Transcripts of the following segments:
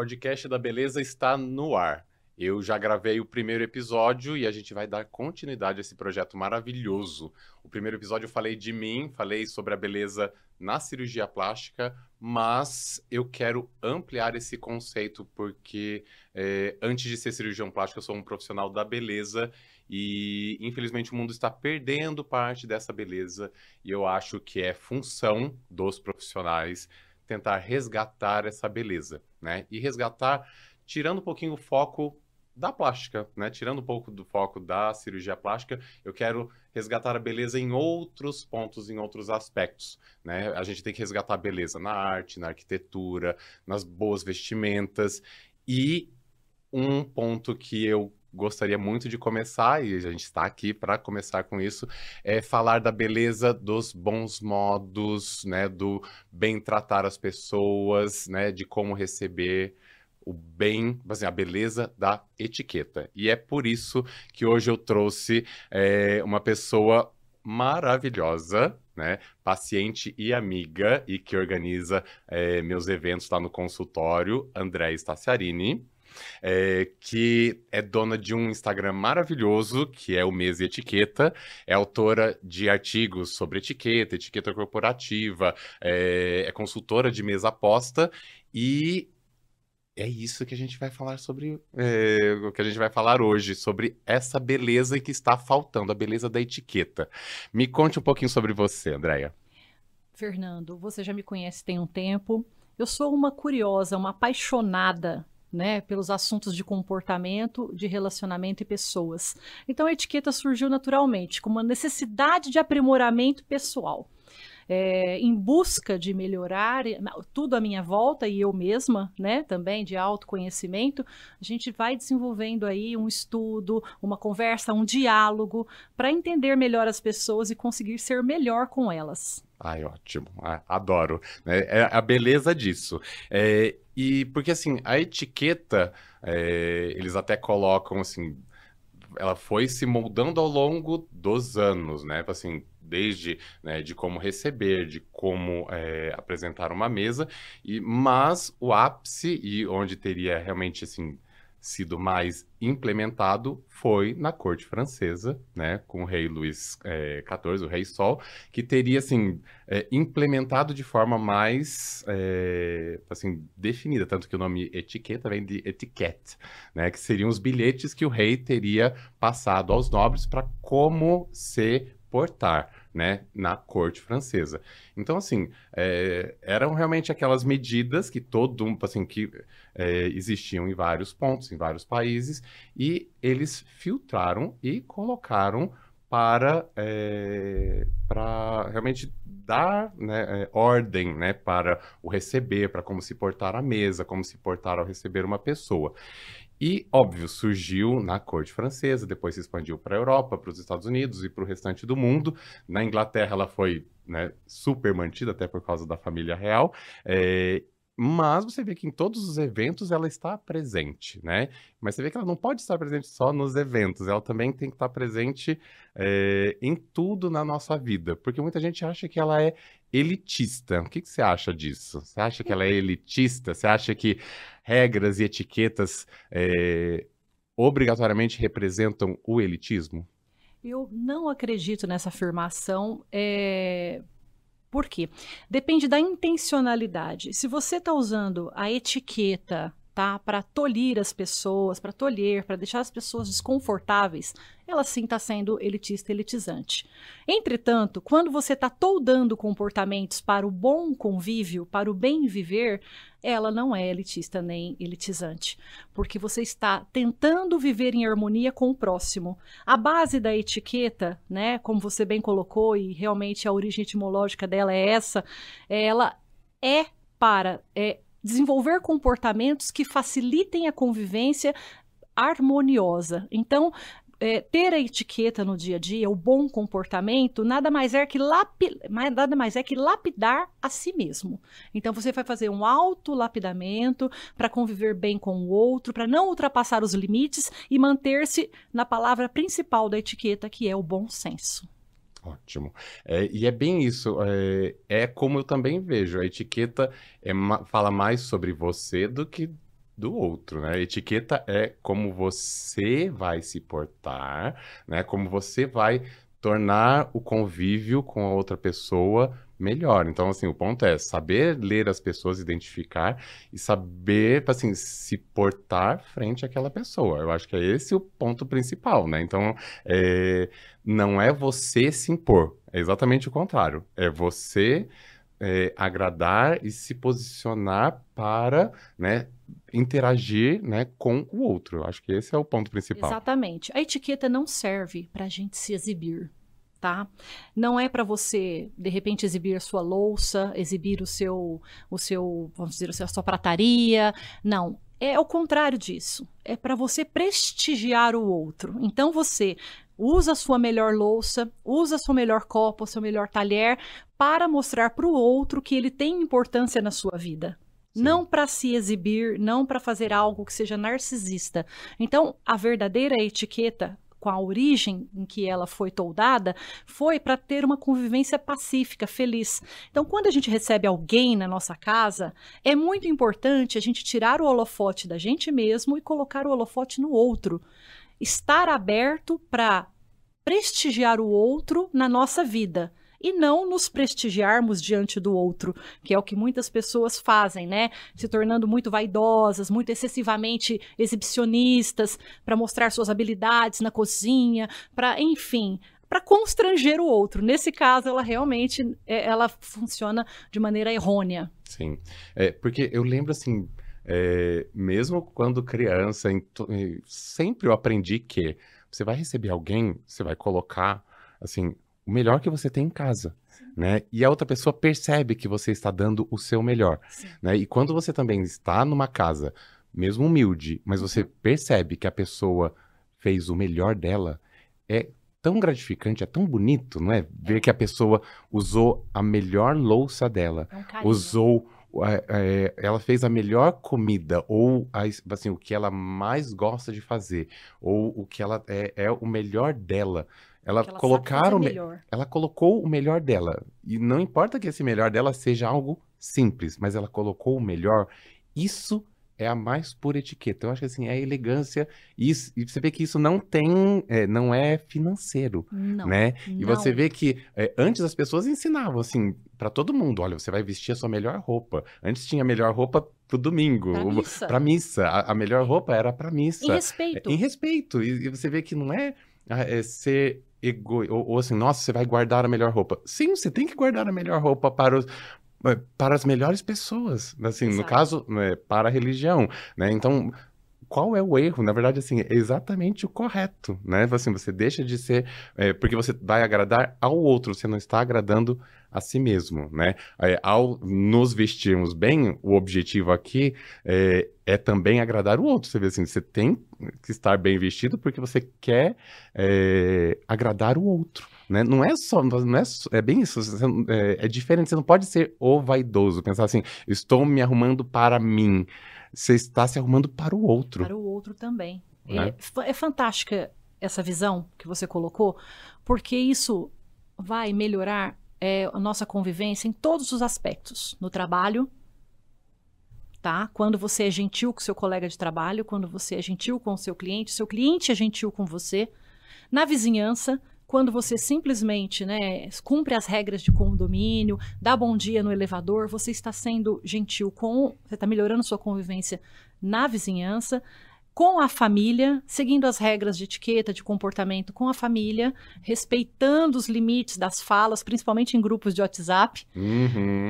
podcast da Beleza está no ar. Eu já gravei o primeiro episódio e a gente vai dar continuidade a esse projeto maravilhoso. O primeiro episódio eu falei de mim, falei sobre a beleza na cirurgia plástica, mas eu quero ampliar esse conceito porque antes de ser cirurgião plástico eu sou um profissional da beleza e infelizmente o mundo está perdendo parte dessa beleza e eu acho que é função dos profissionais tentar resgatar essa beleza, né? E resgatar, tirando um pouquinho o foco da plástica, né? Tirando um pouco do foco da cirurgia plástica, eu quero resgatar a beleza em outros pontos, em outros aspectos, né? A gente tem que resgatar a beleza na arte, na arquitetura, nas boas vestimentas e um ponto que eu gostaria muito de começar, e a gente está aqui para começar com isso, é falar da beleza dos bons modos, né, do bem tratar as pessoas, né, de como receber o bem, assim, a beleza da etiqueta. E é por isso que hoje eu trouxe uma pessoa maravilhosa, né, paciente e amiga, e que organiza meus eventos lá no consultório, Andréa Staciarini. Que é dona de um Instagram maravilhoso, que é o Mesa e Etiqueta, é autora de artigos sobre etiqueta, etiqueta corporativa, é consultora de mesa aposta, e é isso que a gente vai falar sobre, o que a gente vai falar hoje, sobre essa beleza que está faltando, a beleza da etiqueta. Me conte um pouquinho sobre você, Andréa. Fernando, você já me conhece tem um tempo. Eu sou uma curiosa, uma apaixonada, né, pelos assuntos de comportamento, de relacionamento e pessoas. Então a etiqueta surgiu naturalmente, como uma necessidade de aprimoramento pessoal. Em busca de melhorar tudo à minha volta e eu mesma, né, também de autoconhecimento, a gente vai desenvolvendo aí um estudo, uma conversa, um diálogo para entender melhor as pessoas e conseguir ser melhor com elas. Ai, ótimo. Adoro. Né? É a beleza disso. E porque, assim, a etiqueta, eles até colocam, assim, ela foi se moldando ao longo dos anos, né? Assim, desde, né, de como receber, de como apresentar uma mesa, mas o ápice e onde teria realmente, assim, sido mais implementado foi na corte francesa, né, com o rei Luís XIV, o Rei Sol, que teria, assim, implementado de forma mais, assim, definida, tanto que o nome etiqueta vem de etiquette, né, que seriam os bilhetes que o rei teria passado aos nobres para como se portar, né, na corte francesa. Então, assim, eram realmente aquelas medidas que assim, que existiam em vários pontos, em vários países, e eles filtraram e colocaram para realmente dar, né, ordem, né, para o receber, para como se portar à mesa, como se portar ao receber uma pessoa. E, óbvio, surgiu na corte francesa, depois se expandiu para a Europa, para os Estados Unidos e para o restante do mundo. Na Inglaterra ela foi, né, super mantida, até por causa da família real. Mas você vê que em todos os eventos ela está presente, né? Mas você vê que ela não pode estar presente só nos eventos, ela também tem que estar presente em tudo na nossa vida, porque muita gente acha que ela é elitista. O que você acha disso? Você acha que ela é elitista? Você acha que regras e etiquetas obrigatoriamente representam o elitismo? Eu não acredito nessa afirmação. Por quê? Depende da intencionalidade. Se você está usando a etiqueta, tá, para tolir as pessoas, para tolher, para deixar as pessoas desconfortáveis, ela sim está sendo elitista, elitizante. Entretanto, quando você está toldando comportamentos para o bom convívio, para o bem viver, ela não é elitista nem elitizante, porque você está tentando viver em harmonia com o próximo. A base da etiqueta, né, como você bem colocou, e realmente a origem etimológica dela é essa, ela é para desenvolver comportamentos que facilitem a convivência harmoniosa. Então, ter a etiqueta no dia a dia, o bom comportamento, nada mais é que lapidar a si mesmo. Então você vai fazer um autolapidamento para conviver bem com o outro, para não ultrapassar os limites e manter-se na palavra principal da etiqueta, que é o bom senso. Ótimo. E é bem isso. É como eu também vejo. A etiqueta fala mais sobre você do que do outro, né? Etiqueta é como você vai se portar, né? Como você vai tornar o convívio com a outra pessoa melhor. Então, assim, o ponto é saber ler as pessoas, identificar e saber, assim, se portar frente àquela pessoa. Eu acho que é esse o ponto principal, né? Então, não é você se impor, é exatamente o contrário. É você agradar e se posicionar para, né, interagir, né, com o outro. Eu acho que esse é o ponto principal. Exatamente. A etiqueta não serve para a gente se exibir, tá? Não é para você, de repente, exibir a sua louça, exibir o seu, vamos dizer, a sua prataria. Não. É o contrário disso. É para você prestigiar o outro. Então você usa a sua melhor louça, usa a sua melhor copa, o seu melhor talher para mostrar para o outro que ele tem importância na sua vida. Sim. Não para se exibir, não para fazer algo que seja narcisista. Então, a verdadeira etiqueta, com a origem em que ela foi toldada, foi para ter uma convivência pacífica, feliz. Então, quando a gente recebe alguém na nossa casa, é muito importante a gente tirar o holofote da gente mesmo e colocar o holofote no outro. Estar aberto para prestigiar o outro na nossa vida. E não nos prestigiarmos diante do outro, que é o que muitas pessoas fazem, né? Se tornando muito vaidosas, muito excessivamente exibicionistas, para mostrar suas habilidades na cozinha, enfim, para constranger o outro. Nesse caso, ela realmente ela funciona de maneira errônea. Sim, porque eu lembro assim, mesmo quando criança, sempre eu aprendi que você vai receber alguém, você vai colocar, assim, o melhor que você tem em casa, né? E a outra pessoa percebe que você está dando o seu melhor, né? E quando você também está numa casa, mesmo humilde, mas você percebe que a pessoa fez o melhor dela, é tão gratificante, é tão bonito, não é? Ver que a pessoa usou a melhor louça dela, ela fez a melhor comida, ou assim, o que ela mais gosta de fazer, ou o que ela é o melhor dela. Ela colocou o melhor dela. E não importa que esse melhor dela seja algo simples, mas ela colocou o melhor. Isso é a mais pura etiqueta. Eu acho que assim, é a elegância. E você vê que isso não é financeiro, né? E você vê que antes as pessoas ensinavam assim para todo mundo: olha, você vai vestir a sua melhor roupa. Antes tinha a melhor roupa pro domingo, pra missa. A melhor roupa era pra missa. Em respeito. Em respeito. E você vê que não é ser ou assim, nossa, você vai guardar a melhor roupa. Sim, você tem que guardar a melhor roupa para as melhores pessoas, assim, no caso, né, para a religião, né? Então, qual é o erro? Na verdade, assim, é exatamente o correto, né? Assim, você deixa de ser, porque você vai agradar ao outro, você não está agradando a si mesmo, né? Ao nos vestirmos bem, o objetivo aqui é também agradar o outro. Você vê assim, você tem que estar bem vestido porque você quer agradar o outro, né? Não é bem isso, é diferente, você não pode ser o vaidoso, pensar assim, estou me arrumando para mim. Você está se arrumando para o outro. Para o outro também. Né? É fantástica essa visão que você colocou, porque isso vai melhorar a nossa convivência em todos os aspectos. No trabalho, tá? Quando você é gentil com seu colega de trabalho, quando você é gentil com o seu cliente é gentil com você. Na vizinhança, quando você simplesmente, né, cumpre as regras de condomínio, dá bom dia no elevador, você está sendo gentil você está melhorando sua convivência na vizinhança, com a família, seguindo as regras de etiqueta, de comportamento com a família, respeitando os limites das falas, principalmente em grupos de WhatsApp,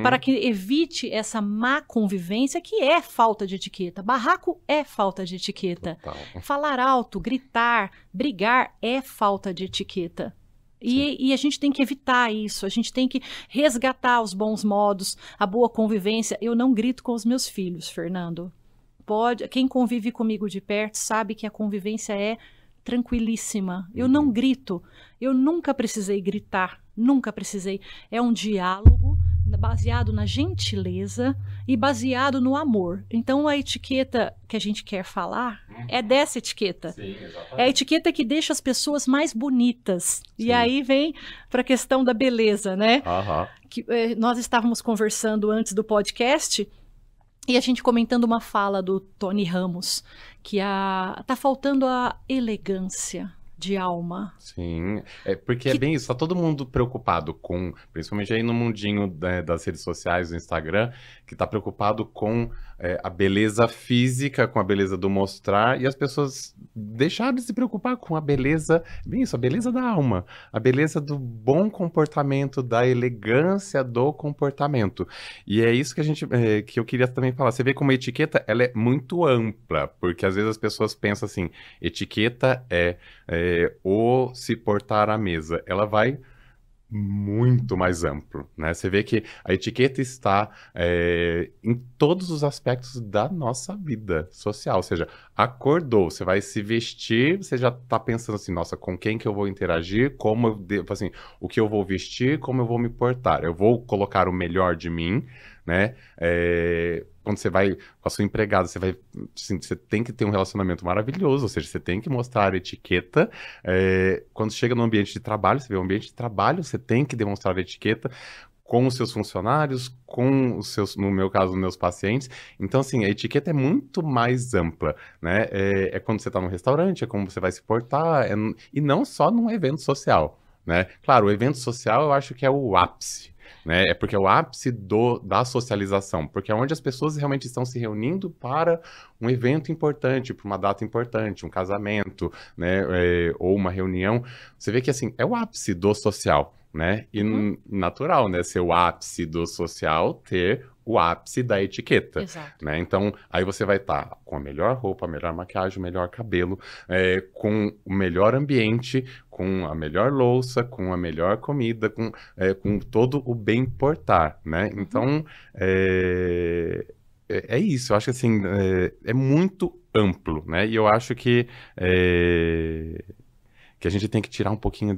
para que evite essa má convivência, que é falta de etiqueta. Barraco é falta de etiqueta. Total. Falar alto, gritar, brigar é falta de etiqueta. E a gente tem que evitar isso, a gente tem que resgatar os bons modos, a boa convivência. Eu não grito com os meus filhos, Fernando. Quem convive comigo de perto sabe que a convivência é tranquilíssima. Eu não grito, eu nunca precisei gritar, nunca precisei. É um diálogo baseado na gentileza e baseado no amor. Então a etiqueta que a gente quer falar é dessa etiqueta. Sim, exatamente. É a etiqueta que deixa as pessoas mais bonitas. Sim. E aí vem para a questão da beleza, né? Uhum. Nós estávamos conversando antes do podcast. E a gente comentando uma fala do Tony Ramos, que tá faltando a elegância de alma. Sim, porque é bem isso, tá todo mundo preocupado com, principalmente aí no mundinho, né, das redes sociais, do Instagram, que tá preocupado com a beleza física, com a beleza do mostrar, e as pessoas deixaram de se preocupar com a beleza, bem isso, a beleza da alma, a beleza do bom comportamento, da elegância do comportamento. E é isso que que eu queria também falar. Você vê como a etiqueta, ela é muito ampla, porque às vezes as pessoas pensam assim, etiqueta ou se portar à mesa. Ela vai muito mais amplo, né? Você vê que a etiqueta está em todos os aspectos da nossa vida social. Ou seja, acordou, você vai se vestir, você já está pensando assim, nossa, com quem que eu vou interagir, como eu devo, assim, o que eu vou vestir, como eu vou me portar. Eu vou colocar o melhor de mim, né? Quando você vai com a sua empregada, assim, você tem que ter um relacionamento maravilhoso, ou seja, você tem que mostrar a etiqueta. Quando chega no ambiente de trabalho, você vê o ambiente de trabalho, você tem que demonstrar a etiqueta com os seus funcionários, com os seus, no meu caso, meus pacientes. Então, assim, a etiqueta é muito mais ampla, né? É quando você está no restaurante, é como você vai se portar, e não só num evento social, né? Claro, o evento social eu acho que é o ápice, né? É porque é o ápice da socialização, porque é onde as pessoas realmente estão se reunindo para um evento importante, para uma data importante, um casamento, né? Ou uma reunião. Você vê que, assim, é o ápice do social, né? E natural, né? Ser o ápice do social, ter o ápice da etiqueta. Exato. Né? Então, aí você vai estar com a melhor roupa, a melhor maquiagem, o melhor cabelo, com o melhor ambiente, com a melhor louça, com a melhor comida, com todo o bem portar, né? Então, é isso. Eu acho que, assim, é muito amplo, né? E eu acho que a gente tem que tirar um pouquinho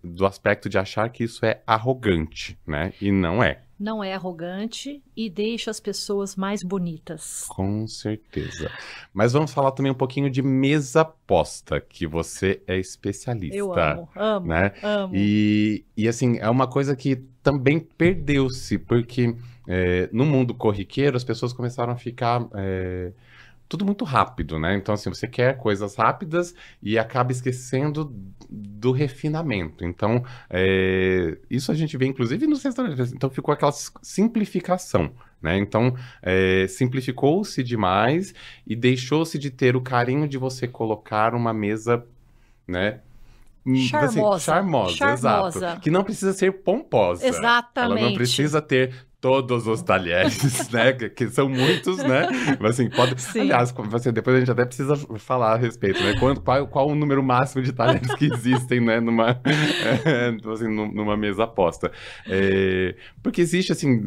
do aspecto de achar que isso é arrogante, né? E não é. Não é arrogante e deixa as pessoas mais bonitas. Com certeza. Mas vamos falar também um pouquinho de mesa posta, que você é especialista. Eu amo, né? amo. E assim, é uma coisa que também perdeu-se, porque no mundo corriqueiro as pessoas começaram a ficar tudo muito rápido, né? Então, assim, você quer coisas rápidas e acaba esquecendo do refinamento. Então, isso a gente vê, inclusive, nos restaurantes. Então, ficou aquela simplificação, né? Então, simplificou-se demais e deixou-se de ter o carinho de você colocar uma mesa, né? Charmosa. Assim, charmosa, exato. Que não precisa ser pomposa. Exatamente. Ela não precisa ter todos os talheres, né? Que são muitos, né? Mas, assim, pode... Sim. Aliás, depois a gente até precisa falar a respeito, né? Qual o número máximo de talheres que existem, né? Numa mesa posta. Porque existe, assim...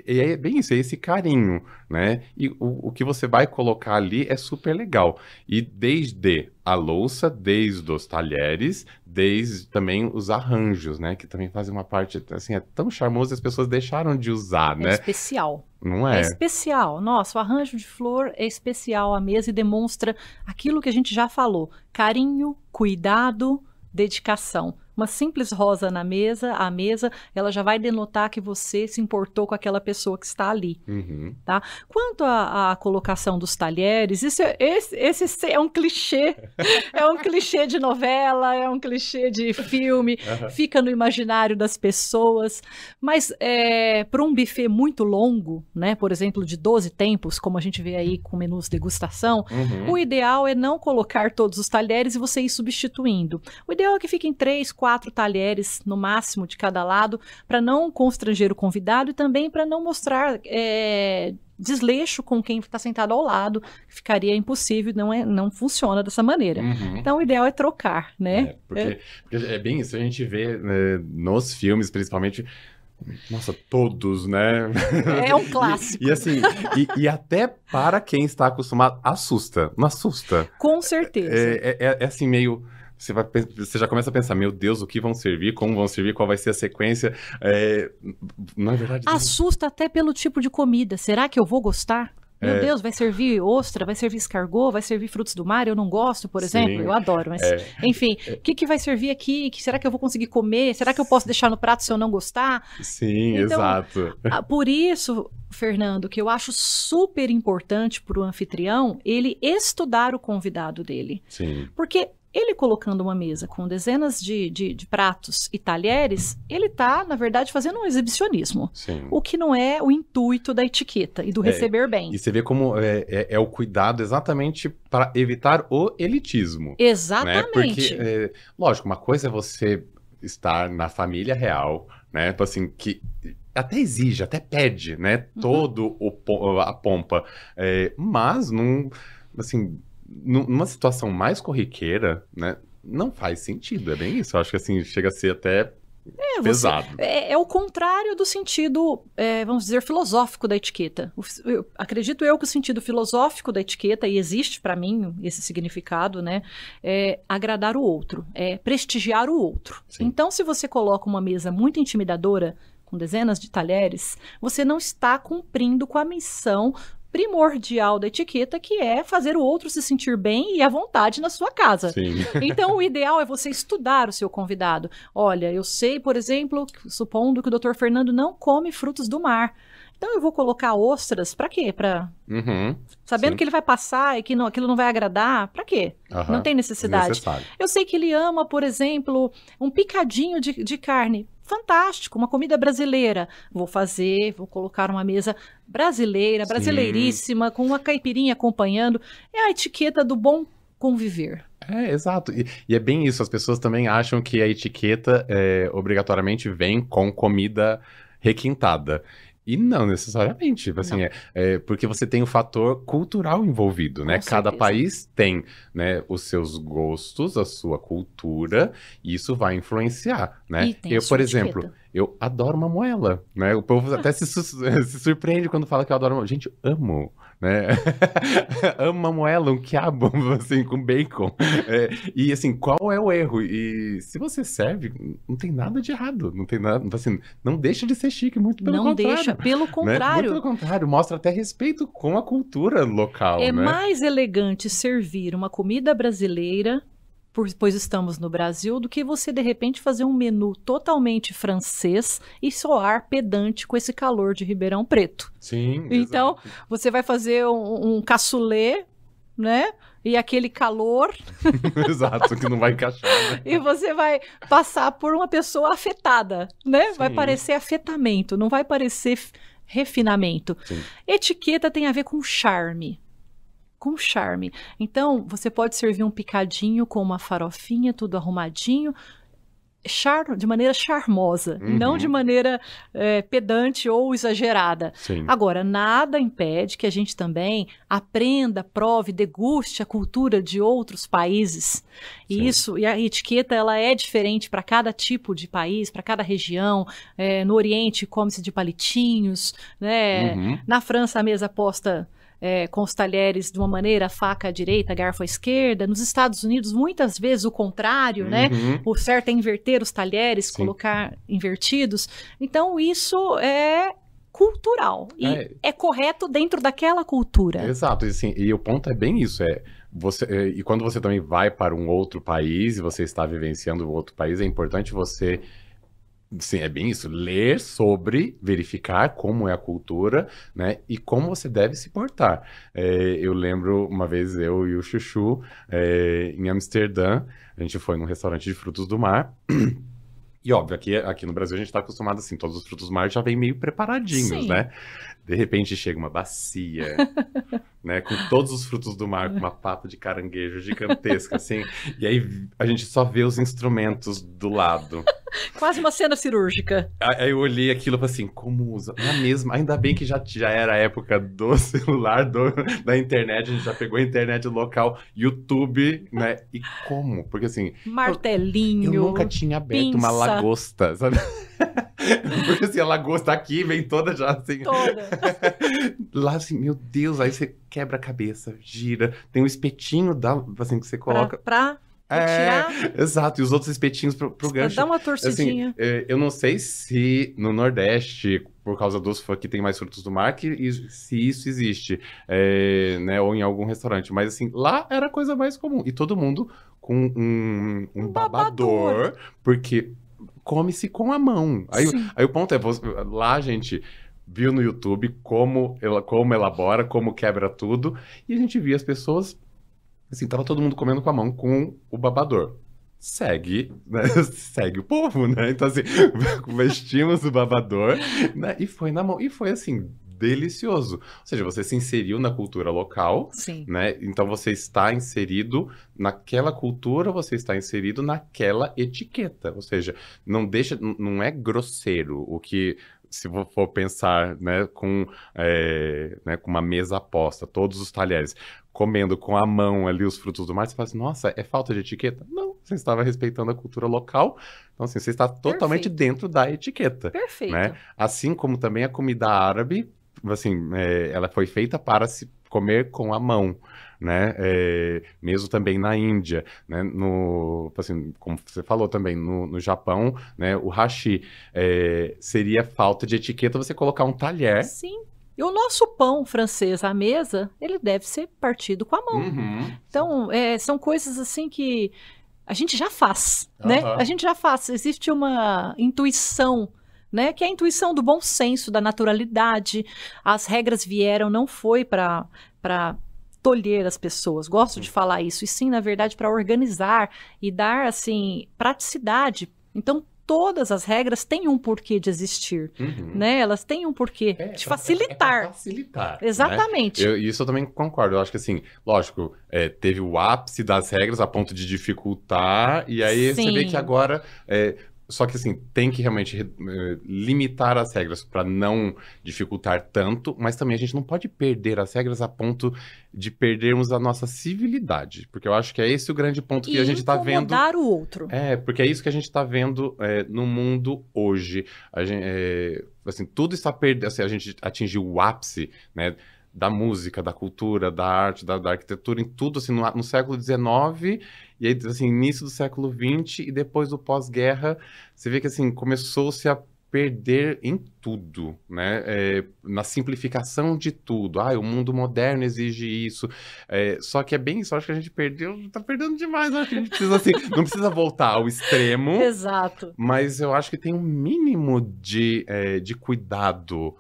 é bem isso, é esse carinho, né? E o que você vai colocar ali é super legal. E desde a louça, desde os talheres, desde também os arranjos, né? Que também fazem uma parte, assim, é tão charmoso, as pessoas deixaram de usar, né? É especial. Não é? É especial. Nossa, o arranjo de flor é especial à mesa e demonstra aquilo que a gente já falou. Carinho, cuidado, dedicação. Uma simples rosa à mesa, ela já vai denotar que você se importou com aquela pessoa que está ali, tá? Quanto à colocação dos talheres, esse é um clichê, é um clichê de novela, é um clichê de filme, fica no imaginário das pessoas, mas para um buffet muito longo, né, por exemplo, de 12 tempos, como a gente vê aí com menus degustação, o ideal é não colocar todos os talheres e você ir substituindo. O ideal é que fiquem 3, 4 talheres no máximo de cada lado, para não constranger o convidado e também para não mostrar desleixo com quem está sentado ao lado, ficaria impossível, não funciona dessa maneira. Então o ideal é trocar, né? Porque é bem isso, a gente vê nos filmes, principalmente. Nossa, todos, né? É um clássico. E assim, e até para quem está acostumado, assusta, não assusta? Com certeza. É assim, meio... Você já começa a pensar, meu Deus, o que vão servir, como vão servir, qual vai ser a sequência. Não é verdade? Assusta até pelo tipo de comida. Será que eu vou gostar? Meu Deus, vai servir ostra, vai servir escargot, vai servir frutos do mar, eu não gosto, por exemplo, Sim. eu adoro, mas enfim, o que vai servir aqui? Será que eu vou conseguir comer? Será que eu posso deixar no prato se eu não gostar? Sim, Então, exato. por isso, Fernando, que eu acho super importante para o anfitrião ele estudar o convidado dele. Sim. Porque ele colocando uma mesa com dezenas de pratos e talheres, ele está, na verdade, fazendo um exibicionismo. Sim. O que não é o intuito da etiqueta e do receber bem. E você vê como é o cuidado exatamente para evitar o elitismo. Exatamente. Né? Porque, lógico, uma coisa é você estar na família real, né? Assim, que até exige, até pede, né? Todo a pompa. Mas, assim, numa situação mais corriqueira, né? Não faz sentido, é bem isso. Eu acho que, assim, chega a ser até pesado. É o contrário do sentido, vamos dizer, filosófico da etiqueta. Acredito eu que o sentido filosófico da etiqueta, e existe para mim esse significado, né? É agradar o outro, é prestigiar o outro. Sim. Então, se você coloca uma mesa muito intimidadora, com dezenas de talheres, você não está cumprindo com a missão primordial da etiqueta, que é fazer o outro se sentir bem e à vontade na sua casa. Sim. Então, o ideal é você estudar o seu convidado. Olha, eu sei, por exemplo, supondo que o Dr. Fernando não come frutos do mar. Então, eu vou colocar ostras, para quê? Sabendo que ele vai passar e que aquilo não vai agradar, para quê? Não tem necessidade. Eu sei que ele ama, por exemplo, um picadinho de carne. Fantástico, uma comida brasileira. Vou colocar uma mesa brasileira, brasileiríssima, com uma caipirinha acompanhando. É a etiqueta do bom conviver. Exato. E é bem isso. As pessoas também acham que a etiqueta obrigatoriamente vem com comida requintada. E não necessariamente, assim, porque você tem o fator cultural envolvido, né? Cada país tem, né, os seus gostos, a sua cultura, e isso vai influenciar, né? Eu, por exemplo, eu adoro uma moela, né? O povo até se surpreende quando fala que eu adoro uma... Gente, eu amo, né? Amo uma moela, um quiabo, assim, com bacon. E, assim, qual é o erro? E se você serve, não tem nada de errado, não tem nada, assim, não deixa de ser chique, muito pelo contrário. Não deixa, pelo contrário. Né? Muito pelo contrário, mostra até respeito com a cultura local, né? Mais elegante servir uma comida brasileira, pois estamos no Brasil, do que você, de repente, fazer um menu totalmente francês e soar pedante com esse calor de Ribeirão Preto. Sim, então, você vai fazer um cassoulet, né? E aquele calor... Exato, que não vai encaixar, né? E você vai passar por uma pessoa afetada, né? Sim. Vai parecer afetamento, não vai parecer refinamento. Sim. Etiqueta tem a ver com charme. Com charme. Então, você pode servir um picadinho com uma farofinha, tudo arrumadinho, de maneira charmosa, não de maneira pedante ou exagerada. Sim. Agora, nada impede que a gente também aprenda, prove, deguste a cultura de outros países. E a etiqueta ela é diferente para cada tipo de país, para cada região. No Oriente, come-se de palitinhos, né? Na França, a mesa posta... com os talheres de uma maneira, a faca à direita, a garfo à esquerda. Nos Estados Unidos, muitas vezes o contrário, né? O certo é inverter os talheres, colocar invertidos. Então, isso é cultural. E é correto dentro daquela cultura. Exato. E o ponto é bem isso. E quando você também vai para um outro país e você está vivenciando um outro país, é importante você... Sim, é bem isso. Ler sobre, verificar como é a cultura, né? E como você deve se portar. Eu lembro uma vez eu e o Chuchu em Amsterdã, a gente foi num restaurante de frutos do mar. E óbvio, aqui no Brasil a gente tá acostumado assim, todos os frutos do mar já vem meio preparadinhos, né? De repente chega uma bacia, né? Com todos os frutos do mar, com uma pata de caranguejo gigantesca, assim. E aí a gente só vê os instrumentos do lado. Quase uma cena cirúrgica. Aí eu olhei aquilo e falei assim, como usa? Na mesma, ainda bem que já era a época do celular, da internet, a gente já pegou a internet local, YouTube, né? E como? Porque assim... Martelinho, eu nunca tinha aberto uma lagosta, sabe? Porque assim, a lagosta aqui vem toda já assim... Toda. Lá assim, meu Deus, aí você quebra a cabeça, gira, tem um espetinho assim, que você coloca... Pra Retirar. Exato, e os outros espetinhos pro gancho. Dá uma Assim, torcidinha. eu não sei se no Nordeste, por causa dos que tem mais frutos do mar, se isso existe, né, ou em algum restaurante. Mas assim, lá era a coisa mais comum. E todo mundo com um babador, porque come-se com a mão. Aí o ponto é, lá a gente viu no YouTube como elabora, como quebra tudo, e a gente via as pessoas, assim, tava todo mundo comendo com a mão, com o babador. Segue, né? Segue o povo, né? Então, assim, vestimos o babador, né? E foi na mão. E foi, assim, delicioso. Ou seja, você se inseriu na cultura local, Sim. né? Então, você está inserido naquela cultura, você está inserido naquela etiqueta. Ou seja, não é grosseiro o que... Se for pensar, né, com uma mesa posta, todos os talheres, comendo com a mão ali os frutos do mar, você fala assim, nossa, é falta de etiqueta? Não, você estava respeitando a cultura local, então assim, você está totalmente dentro da etiqueta. Perfeito. Né? Assim como também a comida árabe, assim, ela foi feita para se comer com a mão, né? Mesmo também na Índia, né? Assim, como você falou também, no Japão, né? O hashi seria falta de etiqueta você colocar um talher. Sim. E o nosso pão francês à mesa, ele deve ser partido com a mão. Uhum. Então, são coisas assim que a gente já faz, né? A gente já faz. Existe uma intuição, né? Que é a intuição do bom senso, da naturalidade. As regras vieram, não foi para tolher as pessoas. Gosto de falar isso. E sim, na verdade, para organizar e dar, assim, praticidade. Então, todas as regras têm um porquê de existir, né? Elas têm um porquê de facilitar. Pra facilitar. Exatamente. Né? Isso eu também concordo. Eu acho que, assim, lógico, teve o ápice das regras a ponto de dificultar, e aí você vê que agora... Só que, assim, tem que realmente limitar as regras para não dificultar tanto, mas também a gente não pode perder as regras a ponto de perdermos a nossa civilidade. Porque eu acho que é esse o grande ponto que a gente está vendo. Incomodar o outro. Porque é isso que a gente está vendo no mundo hoje. Assim, tudo está perdendo. Assim, a gente atingiu o ápice, né? Da música, da cultura, da arte, da arquitetura, em tudo, assim, no século XIX, e aí, assim, início do século XX, e depois do pós-guerra, você vê que, assim, começou-se a perder em tudo, né? Na simplificação de tudo. O mundo moderno exige isso. Só que é bem isso, acho que a gente tá perdendo demais, acho que a gente precisa, assim, não precisa voltar ao extremo. Exato. Mas eu acho que tem um mínimo de cuidado,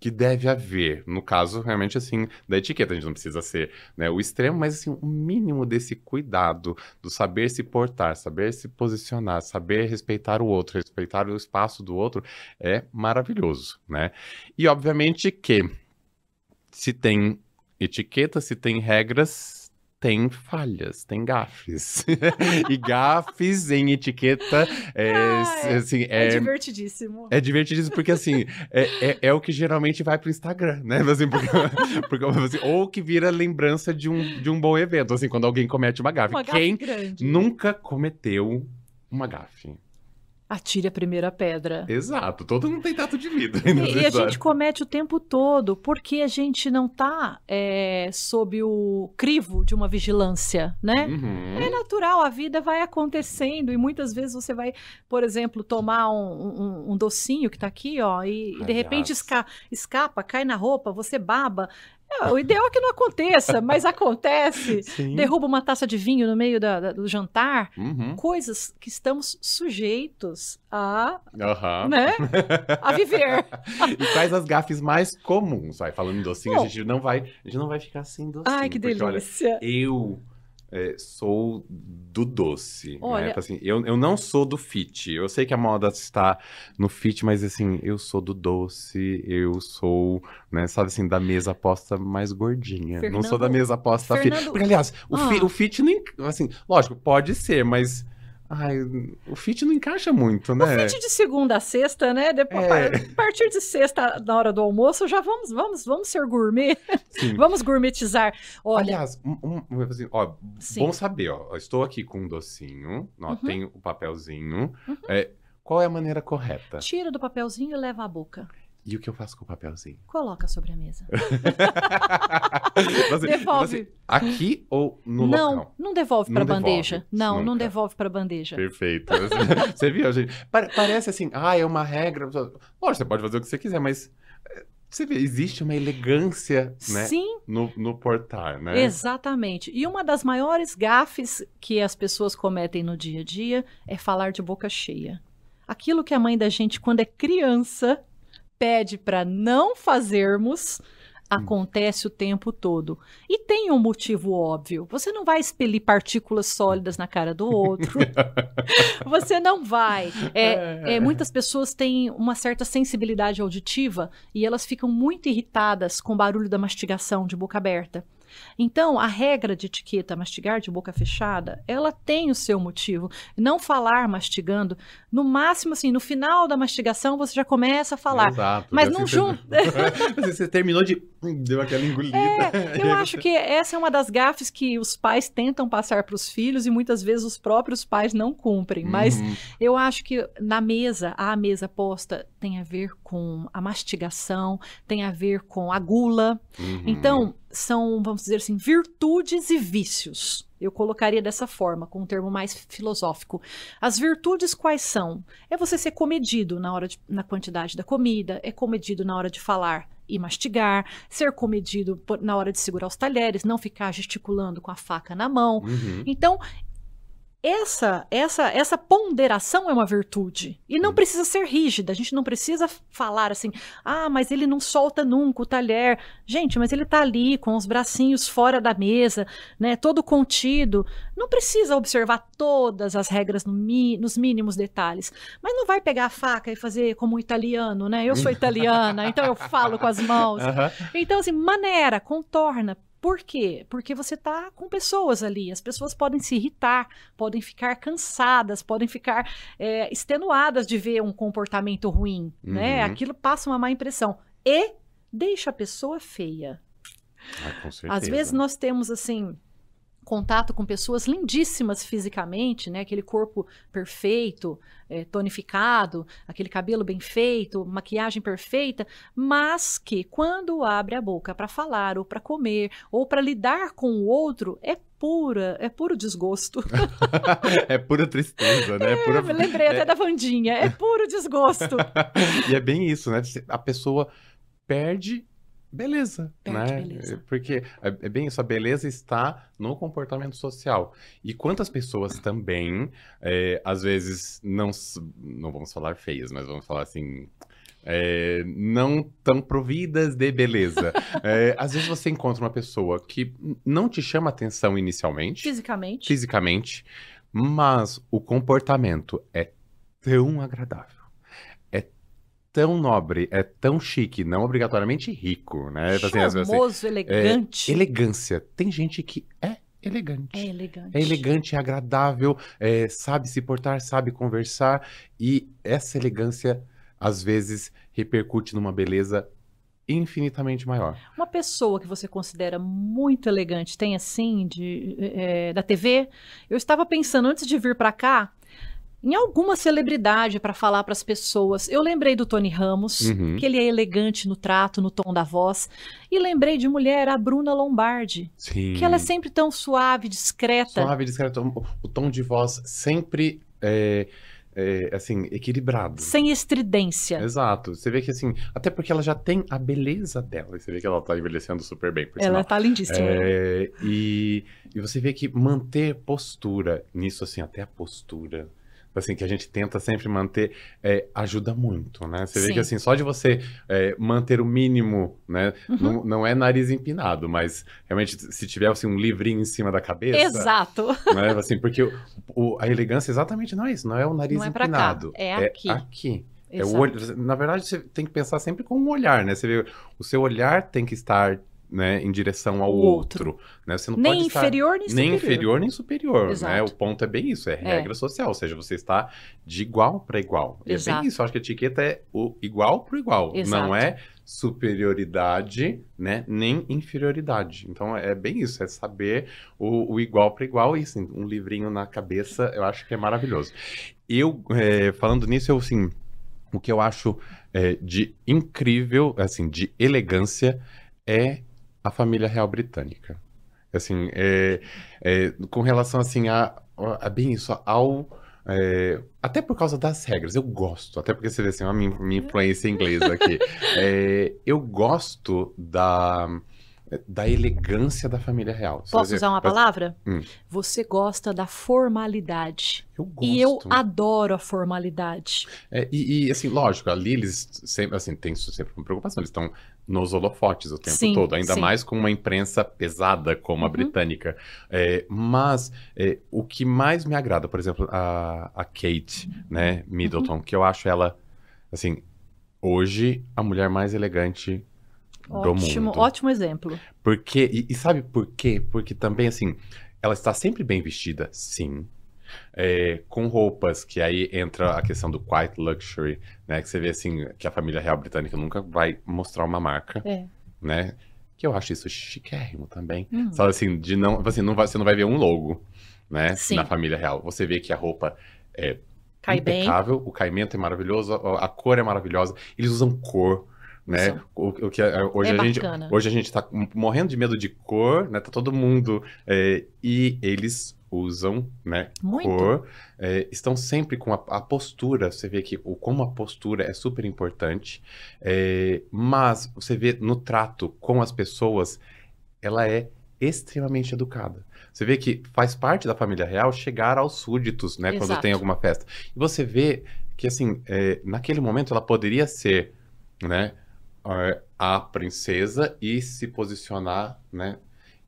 que deve haver, no caso, realmente, assim, da etiqueta. A gente não precisa ser, né, o extremo, mas, assim, o mínimo desse cuidado, do saber se portar, saber se posicionar, saber respeitar o outro, respeitar o espaço do outro, é maravilhoso, né? E, obviamente, que se tem etiqueta, se tem regras, tem falhas, tem gafes. E gafes em etiqueta assim, divertidíssimo. É divertidíssimo porque, assim, é o que geralmente vai pro Instagram, né? Assim, porque assim, ou que vira lembrança de um bom evento, assim, quando alguém comete uma gafe. Quem nunca cometeu uma gafe? Atire a primeira pedra. Exato, todo mundo tem tato de vidro. E a gente comete o tempo todo, porque a gente não está sob o crivo de uma vigilância, né? É natural, a vida vai acontecendo, e muitas vezes você vai, por exemplo, tomar um docinho que está aqui, ó, e de repente escapa, cai na roupa, você baba. O ideal é que não aconteça, mas acontece. Sim. Derruba uma taça de vinho no meio do jantar. Coisas que estamos sujeitos né, a viver. E quais as gafes mais comuns? Falando em docinho, a gente não vai ficar sem docinho. Ai, que delícia. Olha, eu sou do doce. Olha, né? Assim, eu não sou do fit. Eu sei que a moda está no fit, mas assim, eu sou do doce, eu sou, né, sabe assim, da mesa aposta mais gordinha. Não sou da mesa aposta fit. Porque, aliás, o fit nem, assim, lógico, pode ser, mas o fit não encaixa muito, né? O fit de segunda a sexta, né? Depois, a partir de sexta, na hora do almoço, já vamos ser gourmet. Sim. Vamos gourmetizar. Olha, aliás, assim, bom saber, ó. Estou aqui com um docinho, ó, tenho o papelzinho. Qual é a maneira correta? Tira do papelzinho e leva à boca. E o que eu faço com o papelzinho? Coloca sobre a mesa. Devolve. Aqui ou no local? Não devolve para bandeja. Não, não devolve para bandeja. Perfeito. Você viu, gente? Parece assim, é uma regra. Lógico, você pode fazer o que você quiser, mas você vê, existe uma elegância, né? Sim. No portar, né? Exatamente. E uma das maiores gafes que as pessoas cometem no dia a dia é falar de boca cheia. Aquilo que a mãe da gente, quando é criança, pede para não fazermos, acontece o tempo todo. E tem um motivo óbvio. Você não vai expelir partículas sólidas na cara do outro. Você não vai. Muitas pessoas têm uma certa sensibilidade auditiva e elas ficam muito irritadas com o barulho da mastigação de boca aberta. Então, a regra de etiqueta mastigar de boca fechada, ela tem o seu motivo. Não falar mastigando, no máximo, assim, no final da mastigação, você já começa a falar. Exato. Mas não junta. Você terminou deu aquela engolida. Eu acho que essa é uma das gafes que os pais tentam passar para os filhos e muitas vezes os próprios pais não cumprem. Mas eu acho que na mesa, a mesa posta tem a ver com a mastigação, tem a ver com a gula. Então, são, vamos dizer assim, virtudes e vícios. Eu colocaria dessa forma, com um termo mais filosófico. As virtudes quais são? É você ser comedido na quantidade da comida, é comedido na hora de falar e mastigar, ser comedido na hora de segurar os talheres, não ficar gesticulando com a faca na mão. Então, essa ponderação é uma virtude. E não precisa ser rígida. A gente não precisa falar assim, mas ele não solta nunca o talher. Gente, mas ele tá ali com os bracinhos fora da mesa, né, todo contido. Não precisa observar todas as regras nos mínimos detalhes. Mas não vai pegar a faca e fazer como um italiano, né? Eu sou italiana, então eu falo com as mãos. Então, assim, maneira, contorna. Por quê? Porque você está com pessoas ali. As pessoas podem se irritar, podem ficar cansadas, podem ficar extenuadas de ver um comportamento ruim, né? Aquilo passa uma má impressão. E deixa a pessoa feia. Com certeza. Às vezes nós temos, assim, contato com pessoas lindíssimas fisicamente, né? Aquele corpo perfeito, tonificado, aquele cabelo bem feito, maquiagem perfeita, mas que quando abre a boca para falar ou para comer ou para lidar com o outro é puro desgosto. É pura tristeza, né? Me lembrei até da Wandinha, é puro desgosto. E é bem isso, né? A pessoa perde beleza, Perde né? beleza. Porque é bem isso, a beleza está no comportamento social. E quantas pessoas também, às vezes, não vamos falar feias, mas vamos falar assim, não tão providas de beleza. Às vezes você encontra uma pessoa que não te chama atenção inicialmente, fisicamente, mas o comportamento é tão agradável, tão nobre, é tão chique, não obrigatoriamente rico, né? Charmoso, elegante. Elegância. Tem gente que é elegante. É elegante. É elegante, é agradável, sabe se portar, sabe conversar. E essa elegância, às vezes, repercute numa beleza infinitamente maior. Uma pessoa que você considera muito elegante, tem assim, da TV? Eu estava pensando, antes de vir para cá, em alguma celebridade para falar para as pessoas. Eu lembrei do Tony Ramos, que ele é elegante no trato, no tom da voz. E lembrei de mulher, a Bruna Lombardi. Sim. Que ela é sempre tão suave, discreta. Suave, discreta. O tom de voz sempre assim, equilibrado. Sem estridência. Exato. Você vê que assim, até porque ela já tem a beleza dela. E você vê que ela tá envelhecendo super bem, por Ela sinal. tá lindíssima. E você vê que manter postura nisso, assim, até a postura, assim, que a gente tenta sempre manter, ajuda muito, né? Você vê que, assim, só de você manter o mínimo, né? Não é nariz empinado, mas realmente, se tiver, assim, um livrinho em cima da cabeça... Exato. Né? Assim, porque a elegância exatamente não é isso, não é o nariz não é pra empinado. Cá, é aqui. É aqui. É o olho. Na verdade, você tem que pensar sempre com o olhar, né? Você vê, o seu olhar tem que estar, né, em direção ao outro. Né? Você não nem pode inferior, estar nem superior. Nem inferior, nem superior. Exato. Né? O ponto é bem isso, é regra social. Ou seja, você está de igual para igual. E é bem isso. Eu acho que a etiqueta é o igual para igual. Exato. Não é superioridade, né, nem inferioridade. Então, é bem isso. É saber o igual para igual. E, assim, um livrinho na cabeça, eu acho que é maravilhoso. Falando nisso, assim... O que eu acho de incrível, assim, de elegância é a família real britânica. Assim, com relação, assim, a bem isso, até por causa das regras, eu gosto, até porque você vê, assim, a minha influência inglesa aqui. Eu gosto da elegância da família real. Posso usar uma palavra? Hum. Você gosta da formalidade. Eu gosto. E eu adoro a formalidade. E assim, lógico, ali eles sempre, assim, tem sempre uma preocupação, eles estão nos holofotes o tempo Sim, todo, ainda sim. mais com uma imprensa pesada como a britânica. Mas o que mais me agrada, por exemplo, a Kate, né, Middleton, que eu acho ela, assim, hoje a mulher mais elegante do mundo. Ótimo exemplo. Porque, e sabe por quê? Porque também, assim, ela está sempre bem vestida, sim. Com roupas, que aí entra a questão do quiet luxury, né? Que você vê, assim, que a família real britânica nunca vai mostrar uma marca, né? Que eu acho isso chiquérrimo também. Sabe, assim, de não, assim, você não vai ver um logo, né? Sim. Na família real. Você vê que a roupa é Cai impecável, o caimento é maravilhoso, a cor é maravilhosa, eles usam cor, né? O que hoje a gente tá morrendo de medo de cor, né? Tá todo mundo e eles usam, né? Muito. Cor, estão sempre com a postura. Você vê que como a postura é super importante, mas você vê no trato com as pessoas, ela é extremamente educada. Você vê que faz parte da família real chegar aos súditos, né? Quando tem alguma festa. E você vê que, assim, naquele momento ela poderia ser, né? A princesa e se posicionar, né?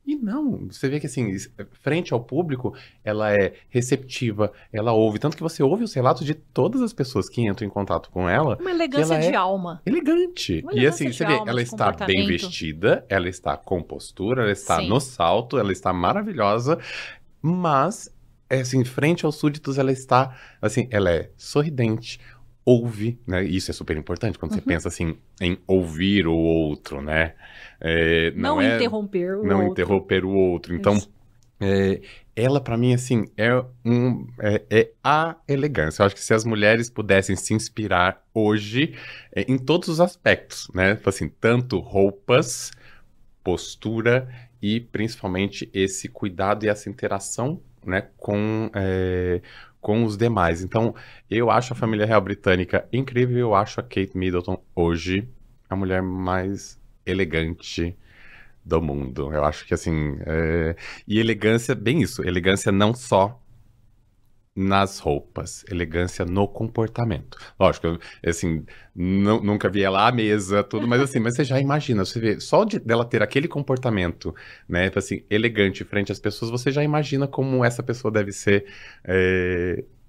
E não, você vê que, assim, frente ao público, ela é receptiva, ela ouve. Tanto que você ouve os relatos de todas as pessoas que entram em contato com ela. Uma elegância de alma. Elegante. E assim, você vê, ela está bem vestida, ela está com postura, ela está no salto, ela está maravilhosa, mas, assim, frente aos súditos, ela está, assim, ela é sorridente, ouve, né? Isso é super importante quando você pensa, assim, em ouvir o outro, né? Não interromper o não outro. interromper o outro. Então, ela, pra mim, assim, é a elegância. Eu acho que se as mulheres pudessem se inspirar hoje em todos os aspectos, né? Assim, tanto roupas, postura e principalmente esse cuidado e essa interação, né, com os demais. Então, eu acho a família real britânica incrível. Eu acho a Kate Middleton hoje a mulher mais elegante do mundo. Eu acho que, assim... E elegância, bem isso. Elegância não só nas roupas. Elegância no comportamento. Lógico, assim, nunca vi ela à mesa, tudo, mas assim, mas você já imagina, você vê, só dela ter aquele comportamento, né, assim, elegante frente às pessoas, você já imagina como essa pessoa deve ser,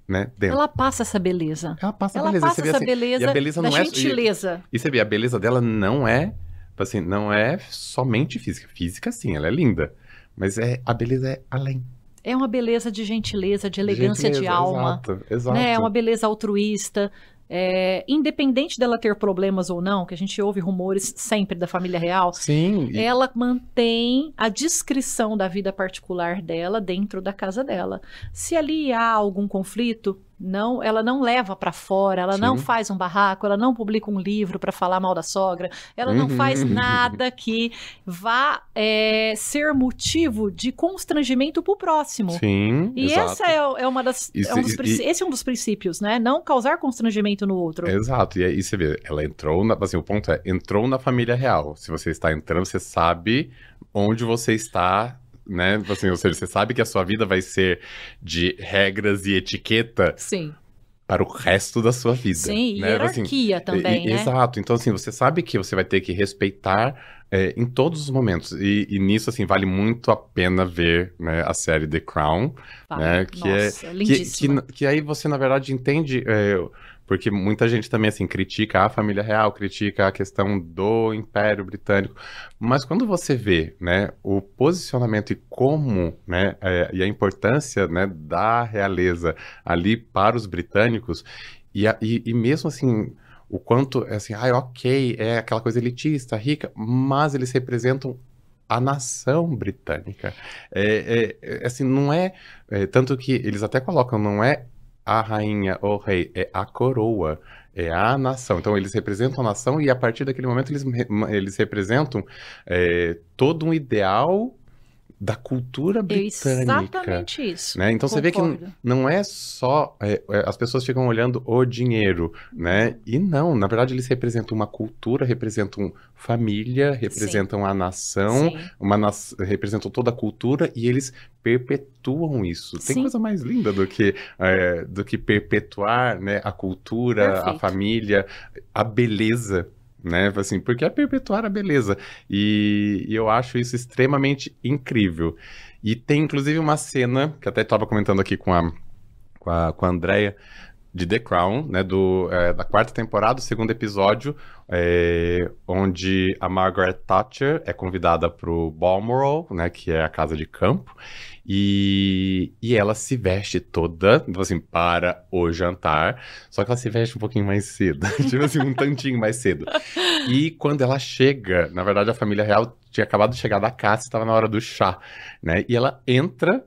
né, dentro. Ela passa essa beleza. Ela passa ela beleza. passa Você vê, essa assim, beleza, e a beleza da não gentileza. E você vê, a beleza dela não é, assim, não é somente física. Física, sim, ela é linda, mas a beleza é além. É uma beleza de gentileza, de elegância de alma. Exato. Né? É uma beleza altruísta. Independente dela ter problemas ou não, que a gente ouve rumores sempre da família real, sim, ela mantém a discrição da vida particular dela dentro da casa dela. Se ali há algum conflito, ela não leva para fora, ela não faz um barraco, ela não publica um livro para falar mal da sogra, ela não faz nada que vá ser motivo de constrangimento pro próximo. Sim, e exato. essa esse é um dos princípios, né? Não causar constrangimento no outro. Exato, e aí você vê, ela entrou, assim, o ponto entrou na família real. Se você está entrando, você sabe onde você está, né? Assim, ou seja, você sabe que a sua vida vai ser de regras e etiqueta para o resto da sua vida. Sim, né? hierarquia também, né? Exato, então assim, você sabe que você vai ter que respeitar em todos os momentos. E nisso, assim, vale muito a pena ver, né, a série The Crown, né? Que nossa, lindíssima. Que aí você, na verdade, entende... porque muita gente também, assim, critica a família real, critica a questão do Império Britânico. Mas quando você vê, né, o posicionamento e como, né, e a importância, né, da realeza ali para os britânicos, e mesmo, assim, o quanto, assim, ok, é aquela coisa elitista, rica, mas eles representam a nação britânica. Assim, não tanto que eles até colocam, não é a rainha ou rei, é a coroa. É a nação. Então, eles representam a nação e, a partir daquele momento, eles representam todo um ideal da cultura É britânica, exatamente isso. né? Então, você vê que Concordo. não é só... as pessoas ficam olhando o dinheiro, né? E não, na verdade, eles representam uma cultura, representam família, representam a nação, Sim. representam toda a cultura e eles perpetuam isso. Tem Sim. coisa mais linda do que perpetuar, né, a cultura, a Perfeito. família, a beleza, né? Assim, porque é perpetuar a beleza. E eu acho isso extremamente incrível. E tem, inclusive, uma cena, que até estava comentando aqui com a Andrea, de The Crown, né? Da quarta temporada, o segundo episódio, onde a Margaret Thatcher é convidada para o Balmoral, né? Que é a casa de campo. E ela se veste toda, assim, para o jantar. Só que ela se veste um pouquinho mais cedo. Tipo assim, um tantinho mais cedo. E quando ela chega, na verdade a família real tinha acabado de chegar da caça, estava na hora do chá, né? E ela entra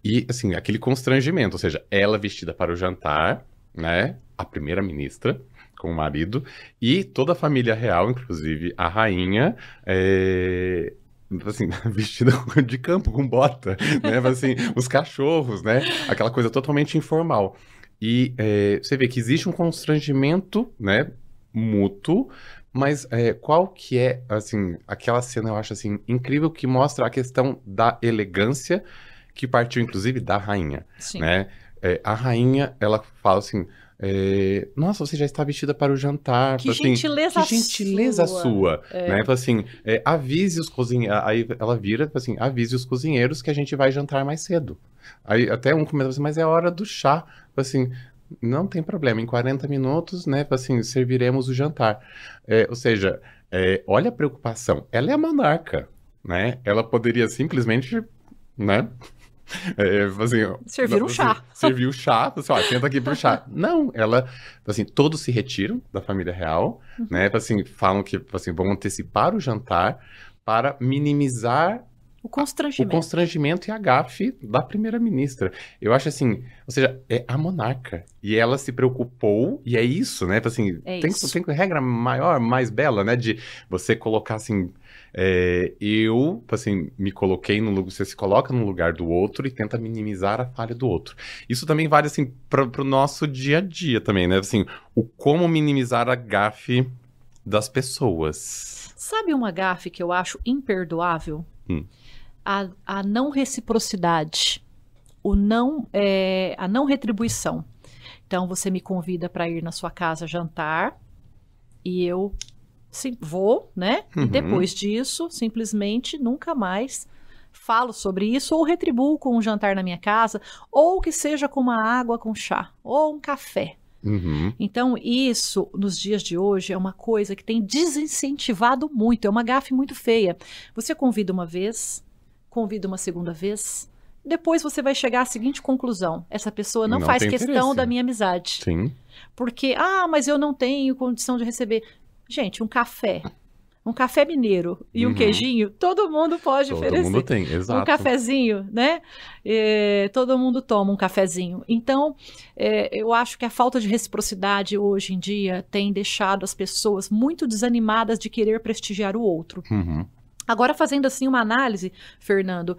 e, assim, aquele constrangimento, ou seja, ela vestida para o jantar, né? A primeira-ministra com o marido e toda a família real, inclusive a rainha, assim, vestida de campo, com bota, né? Assim, os cachorros, né? Aquela coisa totalmente informal. E você vê que existe um constrangimento, né? Mútuo, mas qual que é, assim, aquela cena, eu acho, assim, incrível, que mostra a questão da elegância, que partiu, inclusive, da rainha, Sim. né? A rainha, ela fala assim, nossa, você já está vestida para o jantar. Que assim, gentileza que gentileza sua, né? Fala assim, avise os cozinheiros, aí ela vira, fala assim, avise os cozinheiros que a gente vai jantar mais cedo. Aí até um comenta assim, mas é a hora do chá. Fala assim, não tem problema, em 40 minutos, né, assim, serviremos o jantar. Ou seja, olha a preocupação. Ela é a monarca, né? Ela poderia simplesmente, né, assim, Servir um assim, chá. servir o chá, assim, ó, senta aqui pro chá. Não, ela, assim, todos se retiram da família real, né, assim, falam que, assim, vão antecipar o jantar para minimizar O o constrangimento. constrangimento e a gafe da primeira-ministra. Eu acho assim, ou seja, é a monarca. E ela se preocupou, e é isso, né? Assim, É tem isso. regra maior, mais bela, né? De você colocar assim. Eu, assim, me coloquei no lugar. Você se coloca no lugar do outro e tenta minimizar a falha do outro. Isso também vale, assim, pro nosso dia a dia também, né? Assim, o como minimizar a gafe das pessoas. Sabe uma gafe que eu acho imperdoável? A não reciprocidade, a não retribuição. Então você me convida para ir na sua casa jantar e eu sim, vou, né? E depois disso, simplesmente nunca mais falo sobre isso ou retribuo com um jantar na minha casa, ou que seja com uma água com chá ou um café. Então, isso, nos dias de hoje, é uma coisa que tem desincentivado muito, é uma gafe muito feia. Você convida uma vez, convida uma segunda vez, depois você vai chegar à seguinte conclusão: essa pessoa não faz tem questão interesse. da minha amizade. Sim. Porque, mas eu não tenho condição de receber. Gente, um café mineiro e um queijinho, todo mundo pode oferecer. Todo mundo tem, exato. Um cafezinho, né? Todo mundo toma um cafezinho. Então, eu acho que a falta de reciprocidade hoje em dia tem deixado as pessoas muito desanimadas de querer prestigiar o outro. Agora, fazendo assim uma análise, Fernando,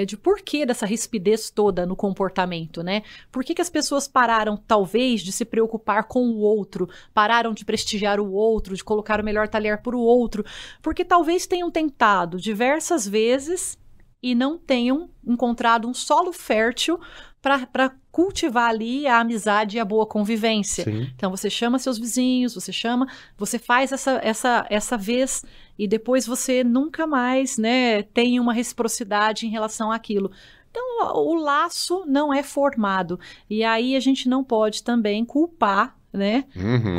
de por que dessa rispidez toda no comportamento, né? Por que as pessoas pararam, talvez, de se preocupar com o outro, pararam de prestigiar o outro, de colocar o melhor talher para o outro? Porque talvez tenham tentado diversas vezes e não tenham encontrado um solo fértil para cultivar ali a amizade e a boa convivência. Sim. Então você chama seus vizinhos, você faz essa vez e depois você nunca mais, né, tem uma reciprocidade em relação àquilo. Então o laço não é formado e aí a gente não pode também culpar, né?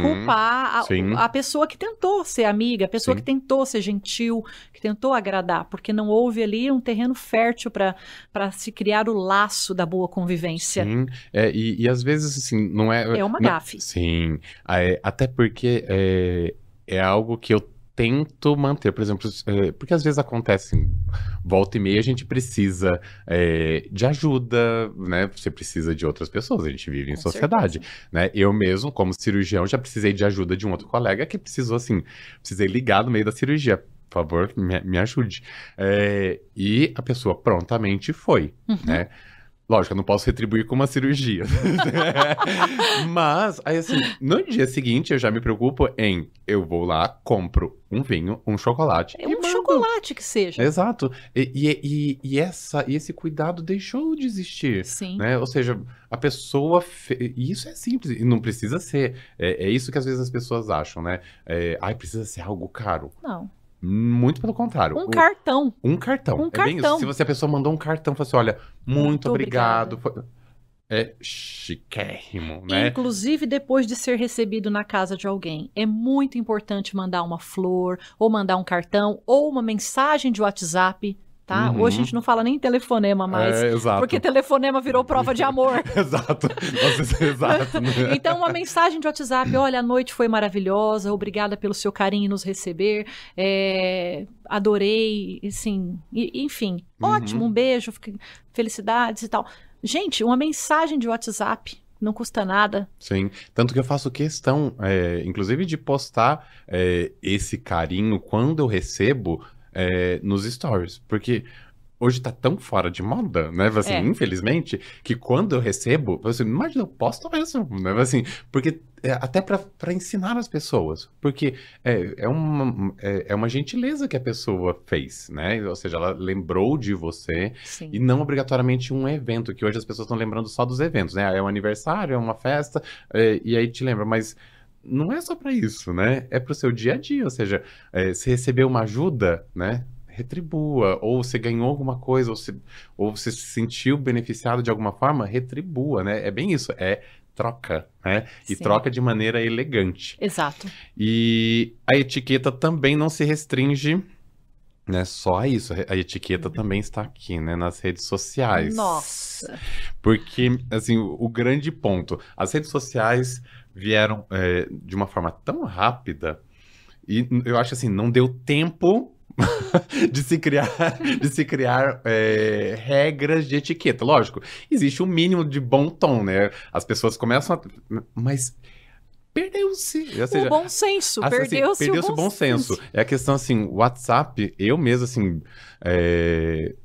Culpar a pessoa que tentou ser amiga, a pessoa que tentou ser gentil, que tentou agradar, porque não houve ali um terreno fértil para se criar o laço da boa convivência. Sim, e às vezes, assim, não é... É uma gafe. Sim, até porque é algo que eu tento manter, por exemplo, porque às vezes acontece, assim, volta e meia a gente precisa de ajuda, né? Você precisa de outras pessoas, a gente vive em Com sociedade, certeza. né? Eu mesmo, como cirurgião, já precisei de ajuda de um outro colega que precisou, assim, precisei ligar no meio da cirurgia. Por favor, me ajude. E a pessoa prontamente foi, Uhum. né? Lógico, eu não posso retribuir com uma cirurgia. Mas, aí assim, no dia seguinte eu já me preocupo em eu vou lá, compro um vinho, um chocolate É e um mando. chocolate que seja. Exato. E esse cuidado deixou de existir, Sim. né? Ou seja, a pessoa... E isso é simples, e não precisa ser... É isso que às vezes as pessoas acham, né? Ai, precisa ser algo caro. Não. Muito pelo contrário. Um cartão. Um cartão. Um É bem isso. cartão. Se você, a pessoa mandou um cartão, fala assim, olha, muito Muito obrigado. obrigada. É chiquérrimo, né? Inclusive, depois de ser recebido na casa de alguém, é muito importante mandar uma flor, ou mandar um cartão, ou uma mensagem de WhatsApp, tá? Uhum. Hoje a gente não fala nem telefonema mais, Exato. porque telefonema virou prova de amor. Exato. Nossa, exato. Então, uma mensagem de WhatsApp, olha, a noite foi maravilhosa, obrigada pelo seu carinho em nos receber, adorei, assim, enfim, ótimo, um beijo, felicidades e tal. Gente, uma mensagem de WhatsApp não custa nada. Sim, tanto que eu faço questão, inclusive, de postar esse carinho quando eu recebo nos stories, porque hoje tá tão fora de moda, né, assim, infelizmente, que quando eu recebo, assim, imagina, eu posto mesmo, né, assim, porque até pra ensinar as pessoas, porque é uma gentileza que a pessoa fez, né, ou seja, ela lembrou de você. Sim. E não obrigatoriamente um evento, que hoje as pessoas estão lembrando só dos eventos, né, é um aniversário, é uma festa, e aí te lembra, mas não é só pra isso, né, é pro seu dia a dia, ou seja, se receber uma ajuda, né, retribua, ou você ganhou alguma coisa, ou você se sentiu beneficiado de alguma forma, retribua, né? É bem isso, é troca, né? E Sim. troca de maneira elegante. Exato. E a etiqueta também não se restringe, né, só a isso. A etiqueta também está aqui, né, nas redes sociais. Nossa. Porque, assim, o grande ponto, as redes sociais vieram de uma forma tão rápida, e eu acho assim, não deu tempo de se criar regras de etiqueta. Lógico, existe um mínimo de bom tom, né? As pessoas começam a... Mas perdeu-se. Ou seja, O bom senso, assim, perdeu-se o bom senso. É a questão, assim, WhatsApp, eu mesmo, assim...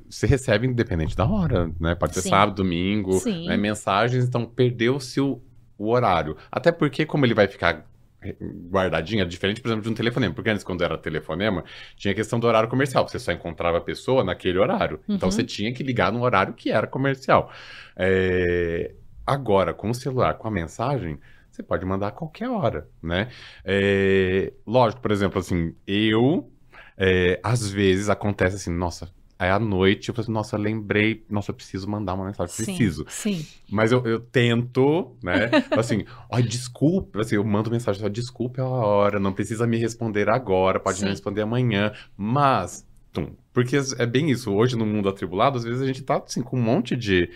você recebe independente da hora, né? Pode ser Sim. sábado, domingo, Sim. né? Mensagens, então perdeu-se o horário. Até porque, como ele vai ficar guardadinha, diferente, por exemplo, de um telefonema. Porque antes, quando era telefonema, tinha a questão do horário comercial. Você só encontrava a pessoa naquele horário. Então, você tinha que ligar no horário que era comercial. Agora, com o celular, com a mensagem, você pode mandar a qualquer hora, né? Lógico, por exemplo, assim, às vezes acontece assim, nossa... Aí à noite eu falo assim, nossa, lembrei, nossa, eu preciso mandar uma mensagem, preciso. Sim. Mas eu tento, né? Assim, ó, desculpa, assim, eu mando mensagem, só desculpe a hora, não precisa me responder agora, pode me responder amanhã, mas, porque é bem isso, hoje no mundo atribulado, às vezes a gente tá, assim, com um monte de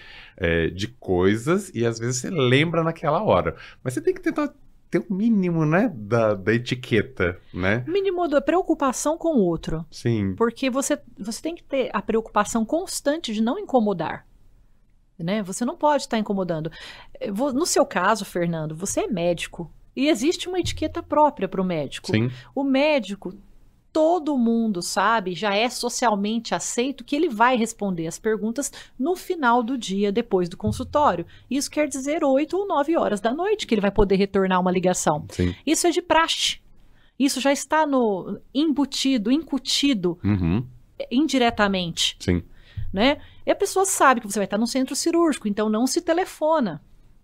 coisas e às vezes você lembra naquela hora. Mas você tem que tentar ter o mínimo, né, da etiqueta, né? O mínimo da preocupação com o outro. Sim. Porque você tem que ter a preocupação constante de não incomodar. Né? Você não pode estar incomodando. No seu caso, Fernando, você é médico. E existe uma etiqueta própria para o médico. Sim. O médico, todo mundo sabe, já é socialmente aceito que ele vai responder as perguntas no final do dia, depois do consultório. Isso quer dizer 8 ou 9 horas da noite que ele vai poder retornar uma ligação. Sim. Isso é de praxe. Isso já está incutido indiretamente. Sim. Né? E a pessoa sabe que você vai estar no centro cirúrgico, então não se telefona.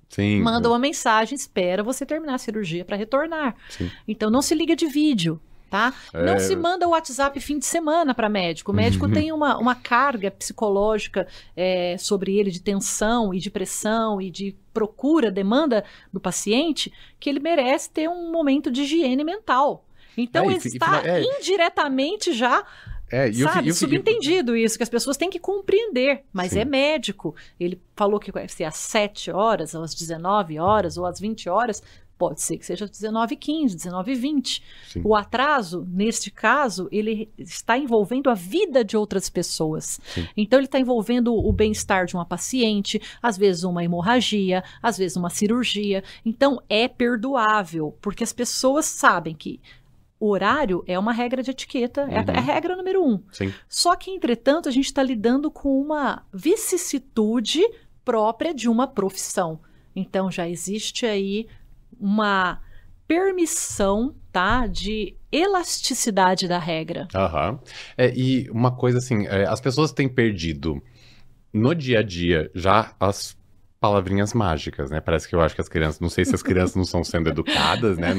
Sim. Manda uma mensagem, espera você terminar a cirurgia para retornar. Sim. Então não se liga de vídeo. Tá? Não se manda o WhatsApp fim de semana para médico. O médico tem uma carga psicológica sobre ele de tensão e de pressão e de procura, demanda do paciente, que ele merece ter um momento de higiene mental. Então está indiretamente já subentendido isso, que as pessoas têm que compreender, mas é médico. Ele falou que vai ser às 7 horas, ou às 19 horas, ou às 20 horas, Pode ser que seja 19h15, 19h20. Sim. O atraso, neste caso, ele está envolvendo a vida de outras pessoas. Sim. Então, ele está envolvendo o bem-estar de uma paciente, às vezes uma hemorragia, às vezes uma cirurgia. Então, é perdoável, porque as pessoas sabem que o horário é uma regra de etiqueta, é a regra número 1. Sim. Só que, entretanto, a gente está lidando com uma vicissitude própria de uma profissão. Então, já existe aí uma permissão, tá, de elasticidade da regra. Aham. E uma coisa assim, as pessoas têm perdido no dia a dia já as palavrinhas mágicas, né? Parece que eu acho que as crianças, não sei se as crianças não estão sendo educadas, né?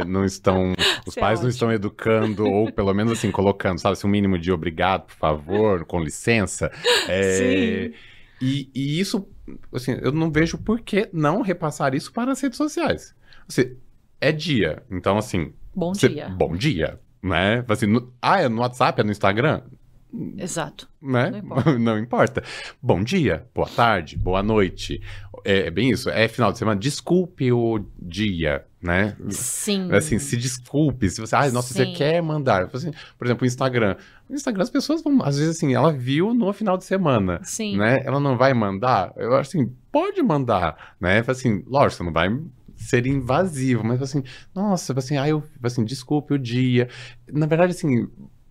Não estão, os Isso é pais não ótimo. estão educando, ou pelo menos assim, colocando, sabe, assim, um mínimo de obrigado, por favor, com licença. Sim. E isso, assim, eu não vejo por que não repassar isso para as redes sociais. É dia, então assim, Bom dia. bom dia, né? Assim, é no WhatsApp, é no Instagram? Exato. Né? Não importa. Não importa. Bom dia, boa tarde, boa noite. É bem isso. É final de semana. Desculpe o dia, né? Sim. Assim, se desculpe. Se você, nossa, você Sim. quer mandar. Assim, por exemplo, o Instagram. No Instagram as pessoas vão, às vezes assim, ela viu no final de semana, Sim. né? Ela não vai mandar. Eu acho assim, pode mandar, né? Assim, lógico, você não vai ser invasivo, mas assim, nossa, assim, assim, desculpe o dia. Na verdade, assim,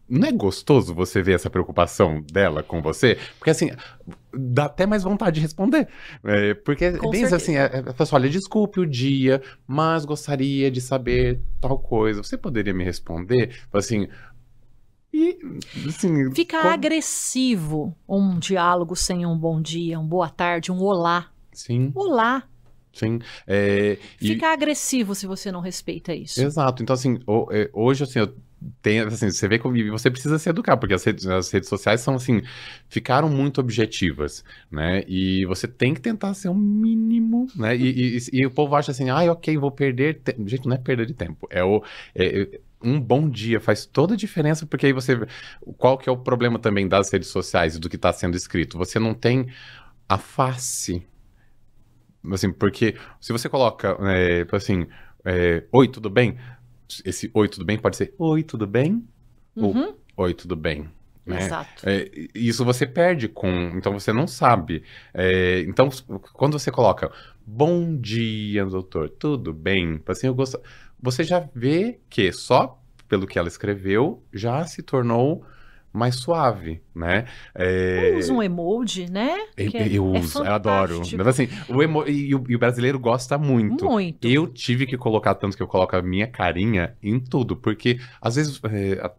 não é gostoso você ver essa preocupação dela com você? Porque, assim, dá até mais vontade de responder. Porque é Com bem isso, assim, certeza. a pessoa, olha, desculpe o dia, mas gostaria de saber tal coisa. Você poderia me responder? Assim, e, assim... Fica agressivo um diálogo sem um bom dia, um boa tarde, um olá. Sim, Olá. sim. Fica agressivo se você não respeita isso. Exato. Então, assim, hoje, assim, assim, você vê que você precisa se educar, porque as redes sociais são, assim, ficaram muito objetivas, né? E você tem que tentar ser um mínimo, né? E o povo acha assim, ok, vou perder tempo. Gente, não é perda de tempo. Um bom dia faz toda a diferença, porque aí você... Qual que é o problema também das redes sociais e do que está sendo escrito? Você não tem a face... Assim, porque se você coloca, assim, oi, tudo bem? Esse oi, tudo bem pode ser oi, tudo bem? Uhum. Ou oi, tudo bem? Né? Exato. Isso você perde então você não sabe. Então, quando você coloca bom dia, doutor, tudo bem? Assim, você já vê que só pelo que ela escreveu já se tornou mais suave, né? Usa um emoji, né? Eu uso, eu adoro. Assim, e o brasileiro gosta muito. Muito. Eu tive que colocar, tanto que eu coloco a minha carinha em tudo, porque às vezes,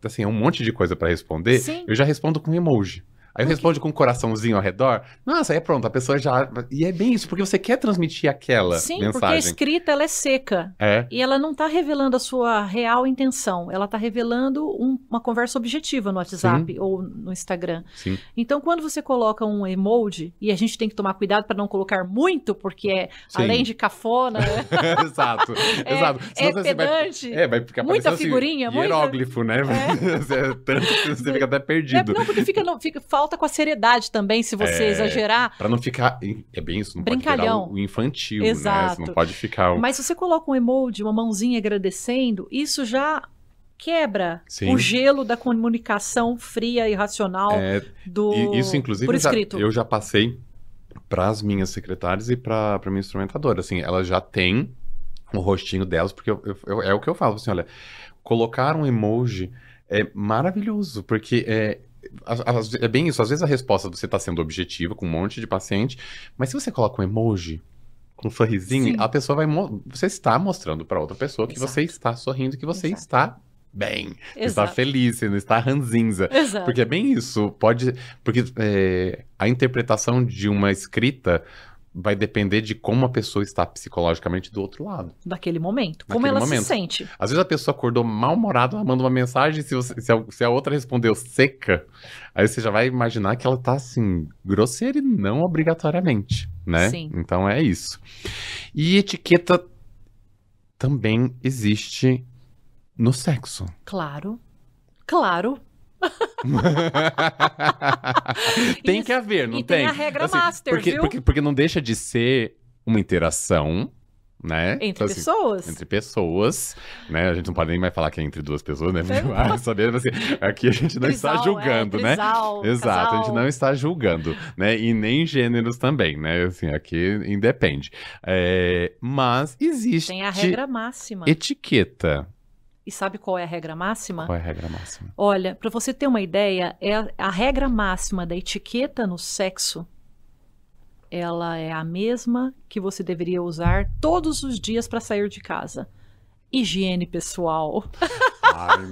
assim, é um monte de coisa pra responder, Sim. eu já respondo com emoji. Aí eu respondo com um coraçãozinho ao redor. Nossa, aí pronto, a pessoa já... E é bem isso, porque você quer transmitir aquela Sim, mensagem. porque a escrita, ela é seca. E ela não está revelando a sua real intenção. Ela está revelando uma conversa objetiva no WhatsApp Sim. ou no Instagram. Sim. Então, quando você coloca um emoji, e a gente tem que tomar cuidado para não colocar muito, porque além de cafona... Exato, exato. Senão pedante. Vai ficar muita parecendo figurinha. Assim, hieróglifo, né? Tanto que você fica até perdido. Não, porque falta com a seriedade também, se você exagerar. Pra não ficar... É bem isso, não brincalhão. Pode virar o infantil, Exato. né? Você não pode ficar... Mas se você coloca um emoji, uma mãozinha agradecendo, isso já quebra Sim. o gelo da comunicação fria e racional Isso, inclusive, por escrito. Eu já passei para as minhas secretárias e para minha instrumentadora. Assim, elas já têm o rostinho delas, porque é o que eu falo. Assim, olha, colocar um emoji é maravilhoso, porque é bem isso. Às vezes a resposta você está sendo objetiva com um monte de paciente, mas se você coloca um emoji com um sorrisinho, Sim. a pessoa você está mostrando para outra pessoa que Exato. você está sorrindo, que você Exato. está bem, está Exato. feliz, você não está ranzinza. Exato. Porque é bem isso. Porque a interpretação de uma escrita vai depender de como a pessoa está psicologicamente do outro lado. Daquele momento. Como ela se sente. Às vezes a pessoa acordou mal-humorada, ela manda uma mensagem, se a outra respondeu seca, aí você já vai imaginar que ela tá, assim, grosseira e não obrigatoriamente, né? Sim. Então é isso. E etiqueta também existe no sexo. Claro. Claro. Tem que haver, não e tem? tem a regra master, viu? Porque não deixa de ser uma interação, né? Entre Então, assim, pessoas? entre pessoas, né? A gente não pode nem mais falar que é entre duas pessoas, né? Saber, assim, aqui a gente não está julgando, né? Exato, a gente não está julgando, né? E nem gêneros também, né? Assim, aqui independe. Mas existe Tem a regra máxima. etiqueta. E sabe qual é a regra máxima? Qual é a regra máxima? Olha, para você ter uma ideia, a regra máxima da etiqueta no sexo, ela é a mesma que você deveria usar todos os dias para sair de casa. Higiene pessoal. Ai,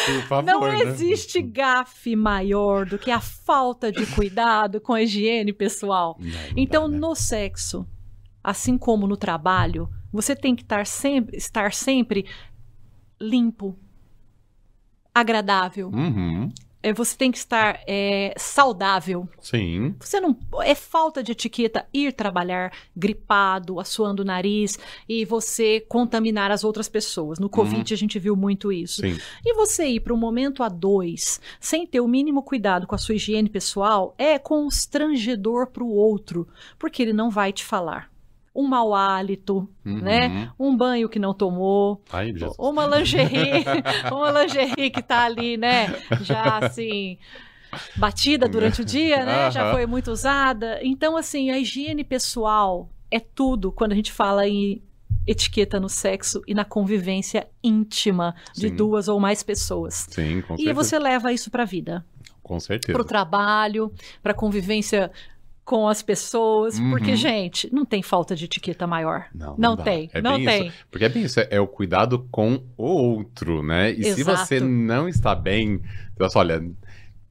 por favor, não né? existe gafe maior do que a falta de cuidado com a higiene pessoal. Não Então, dá, né? no sexo, assim como no trabalho, você tem que estar sempre limpo, agradável. Uhum. Você tem que estar saudável. Sim. Você não é falta de etiqueta ir trabalhar gripado, assoando o nariz e você contaminar as outras pessoas. No Covid a gente viu muito isso. Sim. E você ir para um momento a dois sem ter o mínimo cuidado com a sua higiene pessoal é constrangedor para o outro, porque ele não vai te falar. Um mau hálito, né? Um banho que não tomou, Ai, Jesus. uma lingerie que tá ali, né? Já assim, batida durante o dia, né? Já foi muito usada. Então, assim, a higiene pessoal é tudo quando a gente fala em etiqueta no sexo e na convivência íntima de duas ou mais pessoas. Sim, com certeza. E você leva isso pra vida. Com certeza. Pro trabalho, pra convivência com as pessoas, porque, gente, não tem falta de etiqueta maior. Não tem, não tem. Isso. Porque é bem isso, é o cuidado com o outro, né? E se você não está bem, você fala, olha,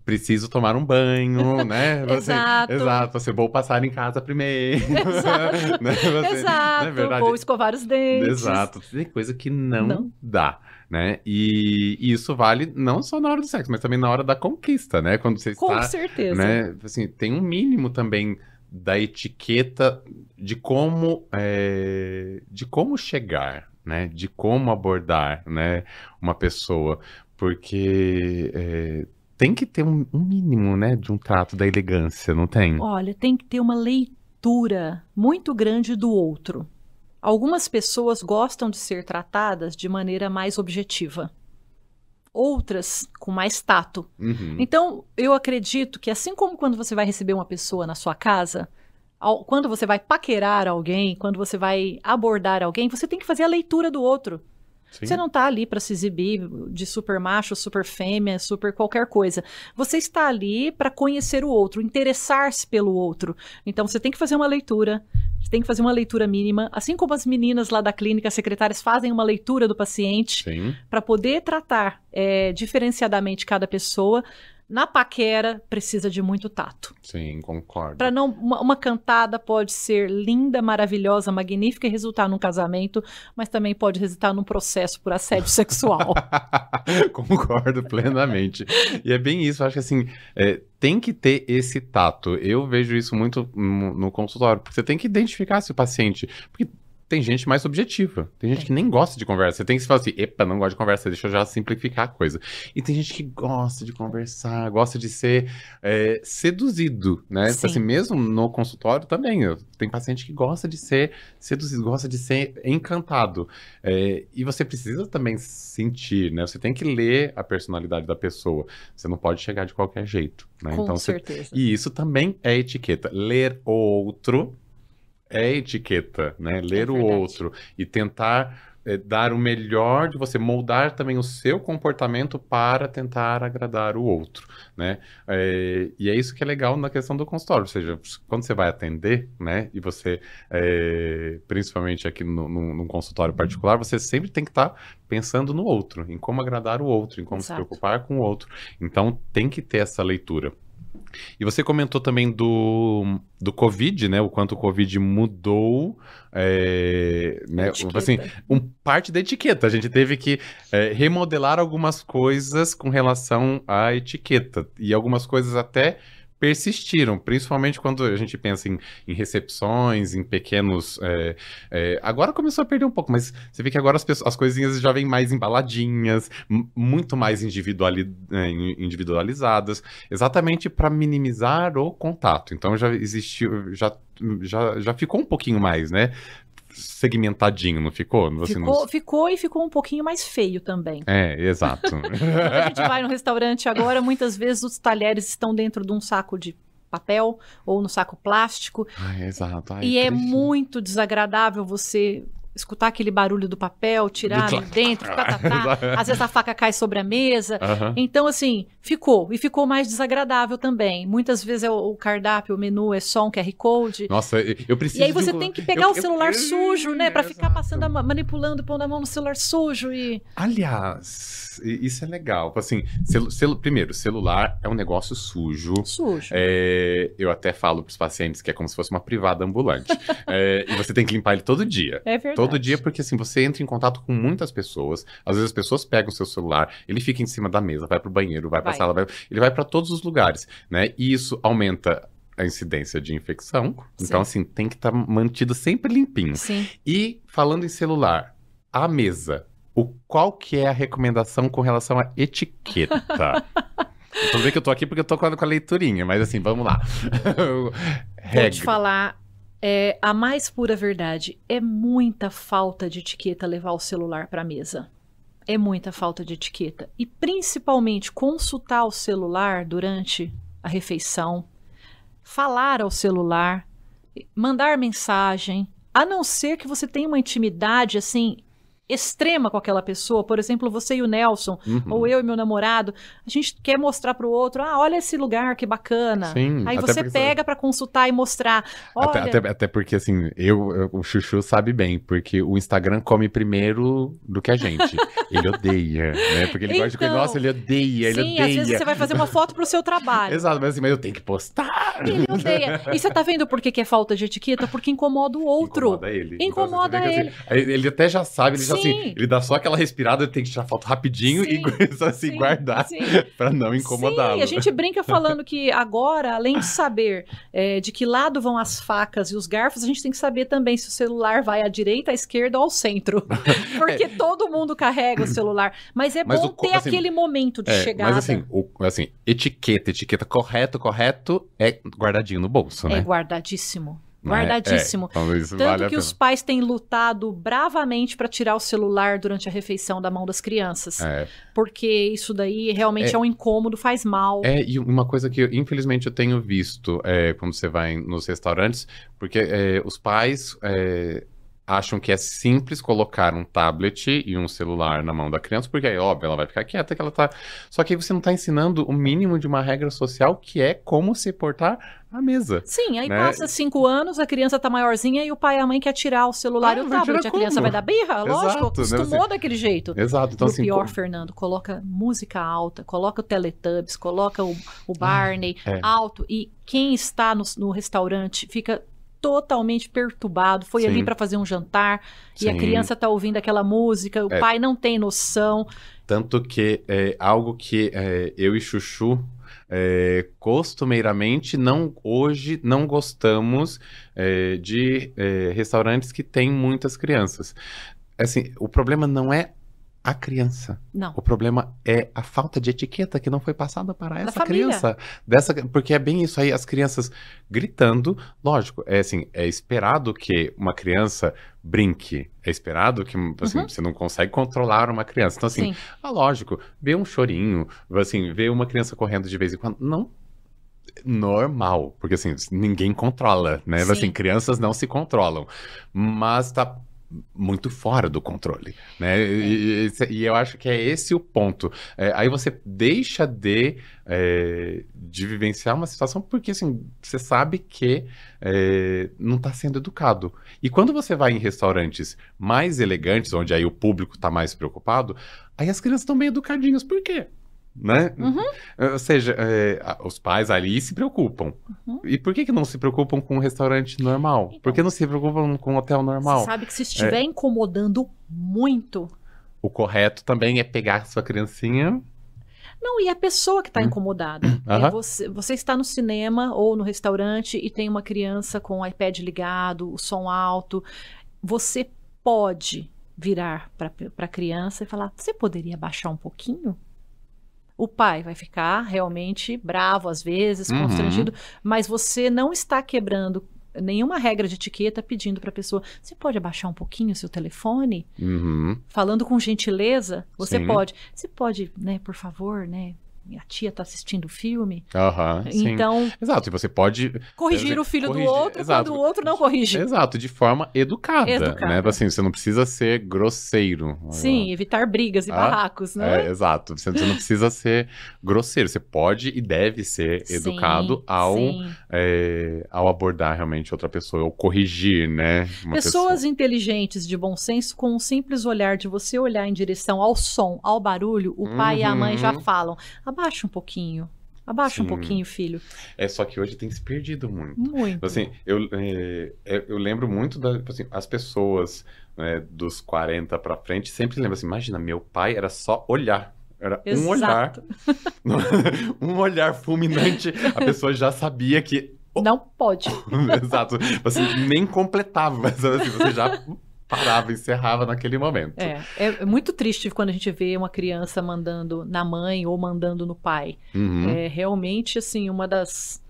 preciso tomar um banho, né? Exato. Você vou passar em casa primeiro. Exato. Né? Exato. Vou escovar os dentes. Exato. Tem coisa que não dá. Né? E isso vale não só na hora do sexo, mas também na hora da conquista, né? Quando você está... Com certeza. Né? Assim, tem um mínimo também da etiqueta de como chegar, né? De como abordar, né? Uma pessoa. Porque tem que ter um mínimo, né? De um trato da elegância, não tem? Olha, tem que ter uma leitura muito grande do outro. Algumas pessoas gostam de ser tratadas de maneira mais objetiva. Outras com mais tato. Então, eu acredito que assim como quando você vai receber uma pessoa na sua casa, quando você vai paquerar alguém, quando você vai abordar alguém, você tem que fazer a leitura do outro. Sim. Você não está ali para se exibir de super macho, super fêmea, super qualquer coisa. Você está ali para conhecer o outro, interessar-se pelo outro. Então, você tem que fazer uma leitura. Você tem que fazer uma leitura mínima, assim como as meninas lá da clínica, as secretárias fazem uma leitura do paciente para poder tratar diferenciadamente cada pessoa. Na paquera, precisa de muito tato. Sim, concordo. Para não, uma cantada pode ser linda, maravilhosa, magnífica e resultar num casamento, mas também pode resultar num processo por assédio sexual. Concordo plenamente. E é bem isso, eu acho que assim, tem que ter esse tato. Eu vejo isso muito no consultório, porque você tem que identificar se o paciente... Porque tem gente mais objetiva. Tem gente que nem gosta de conversa. Você tem que falar assim, epa, não gosto de conversa, deixa eu já simplificar a coisa. E tem gente que gosta de conversar, gosta de ser seduzido, né? Tipo assim, mesmo no consultório também. Tem paciente que gosta de ser seduzido, gosta de ser encantado. E você precisa também sentir, né? Você tem que ler a personalidade da pessoa. Você não pode chegar de qualquer jeito, né? Com certeza. E isso também é etiqueta. Ler o outro é etiqueta, né? Ler o outro e tentar dar o melhor de você, moldar também o seu comportamento para tentar agradar o outro, né? E é isso que é legal na questão do consultório, ou seja, quando você vai atender, né? E você, principalmente aqui num consultório particular, você sempre tem que estar pensando no outro, em como agradar o outro, em como se preocupar com o outro. Então, tem que ter essa leitura. E você comentou também do Covid, né? O quanto o Covid mudou, né? Assim, parte da etiqueta. A gente teve que remodelar algumas coisas com relação à etiqueta. E algumas coisas até persistiram, principalmente quando a gente pensa em recepções, em pequenos... agora começou a perder um pouco, mas você vê que agora as coisinhas já vêm mais embaladinhas, muito mais individualizadas, exatamente para minimizar o contato. Então já existiu, já ficou um pouquinho mais, né? segmentadinho, não ficou? Ficou e ficou um pouquinho mais feio também. Exato. Quando a gente vai no restaurante agora, muitas vezes os talheres estão dentro de um saco de papel ou no saco plástico. Exato. E é muito desagradável você escutar aquele barulho do papel, tirar de dentro, às vezes a faca cai sobre a mesa. Então, assim, ficou mais desagradável também. Muitas vezes o cardápio, o menu é só um QR Code. Nossa, eu preciso. E aí você tem que pegar o celular sujo, né, para ficar passando, manipulando, pondo a mão no celular sujo e... Aliás, isso é legal. Assim, primeiro, celular é um negócio sujo. Sujo. Eu até falo para os pacientes que é como se fosse uma privada ambulante. E você tem que limpar ele todo dia. É verdade. Todo dia, porque assim, você entra em contato com muitas pessoas, às vezes as pessoas pegam o seu celular, ele fica em cima da mesa, vai pro banheiro, vai pra sala, ele vai para todos os lugares, né? E isso aumenta a incidência de infecção. Sim. Então, assim, tem que estar mantido sempre limpinho. Sim. E falando em celular, a mesa, qual que é a recomendação com relação à etiqueta? Tudo bem que eu tô aqui porque eu tô com a leiturinha, mas assim, vamos lá. Vou te falar... a mais pura verdade, é muita falta de etiqueta levar o celular para a mesa. É muita falta de etiqueta. E principalmente consultar o celular durante a refeição, falar ao celular, mandar mensagem, a não ser que você tenha uma intimidade assim extrema com aquela pessoa, por exemplo, você e o Nelson, ou eu e meu namorado, a gente quer mostrar para o outro, olha esse lugar, que bacana. Sim, aí você pega para consultar e mostrar. Olha... Até porque, assim, o Chuchu sabe bem, porque o Instagram come primeiro do que a gente. Ele odeia, né? Porque ele gosta de coisa, nossa, ele odeia, ele odeia. Sim, às vezes você vai fazer uma foto pro seu trabalho. Exato, mas assim, mas eu tenho que postar. Ele odeia. E você tá vendo por que é falta de etiqueta? Porque incomoda o outro. Incomoda ele. Incomoda então, ele. Assim, ele até já sabe, ele já assim, ele dá só aquela respirada, ele tem que tirar foto rapidinho e assim, guardar pra não incomodá-lo. Sim, a gente brinca falando que agora, além de saber de que lado vão as facas e os garfos, a gente tem que saber também se o celular vai à direita, à esquerda ou ao centro. Porque todo mundo carrega o celular. Mas é bom ter assim, aquele momento de chegada. Mas assim, etiqueta correto é guardadinho no bolso, né? É guardadíssimo. Guardadíssimo. Tanto vale que os pais têm lutado bravamente para tirar o celular durante a refeição da mão das crianças. Porque isso daí realmente é um incômodo, faz mal. E uma coisa que infelizmente eu tenho visto quando você vai nos restaurantes, porque os pais acham que é simples colocar um tablet e um celular na mão da criança, porque aí, óbvio, ela vai ficar quieta que ela tá... Só que aí você não tá ensinando o mínimo de uma regra social, que é como se portar à mesa. Sim, aí passa 5 anos, a criança tá maiorzinha e o pai e a mãe quer tirar o celular e o tablet. A criança vai dar birra? Lógico, acostumou daquele jeito. Exato. Então, e o pior, Fernando, coloca música alta, coloca o Teletubbies, coloca o Barney alto, e quem está no restaurante fica totalmente perturbado, foi ali para fazer um jantar e a criança tá ouvindo aquela música, o pai não tem noção. Tanto que algo que eu e Chuchu costumeiramente hoje não gostamos de restaurantes que têm muitas crianças. Assim, o problema não é a criança. Não. O problema é a falta de etiqueta que não foi passada para essa família. Criança. Porque é bem isso aí, as crianças gritando. Lógico, é esperado que uma criança brinque. É esperado que assim, você não consegue controlar uma criança. Então, assim, lógico, ver um chorinho, assim, ver uma criança correndo de vez em quando, não normal. Porque, assim, ninguém controla, né? Assim, crianças não se controlam. Mas tá muito fora do controle, né? E eu acho que é esse o ponto. Aí você deixa de vivenciar uma situação porque, assim, você sabe que não está sendo educado. E quando você vai em restaurantes mais elegantes, onde aí o público está mais preocupado, aí as crianças estão bem educadinhas. Por quê? Né? Ou seja, os pais ali se preocupam. E por que não se preocupam com um restaurante normal? Então, por que não se preocupam com um hotel normal? Você sabe que se estiver incomodando muito... O correto também é pegar sua criancinha... Não, e a pessoa que está incomodada. Você está no cinema ou no restaurante e tem uma criança com o iPad ligado, o som alto. Você pode virar para a criança e falar, você poderia baixar um pouquinho? O pai vai ficar realmente bravo às vezes, constrangido, mas você não está quebrando nenhuma regra de etiqueta pedindo para a pessoa, você pode abaixar um pouquinho o seu telefone? Falando com gentileza, você Sim. pode. Você pode, né, por favor, né? A tia está assistindo o filme. Sim. Então, Exato, e você pode corrigir o filho do outro exato, quando o outro não corrige. Exato, de forma educada, Educada. né? Assim, você não precisa ser grosseiro. Sim, evitar brigas e barracos, né? Exato, você não precisa ser grosseiro, você pode e deve ser educado ao abordar realmente outra pessoa, ou corrigir, né? Pessoas inteligentes de bom senso, com um simples olhar de você olhar em direção ao som, ao barulho, o pai e a mãe já falam, abaixa um pouquinho. Abaixa um pouquinho, filho. Só que hoje tem se perdido muito. Muito. Assim, eu lembro muito as pessoas, né, dos 40 pra frente sempre lembram assim, imagina, meu pai era só olhar. Era um olhar. Um olhar fulminante, a pessoa já sabia que... Não pode. Exato. Você nem completava, mas assim, você já... parava, encerrava naquele momento. É muito triste quando a gente vê uma criança mandando na mãe ou mandando no pai. É realmente, assim, uma das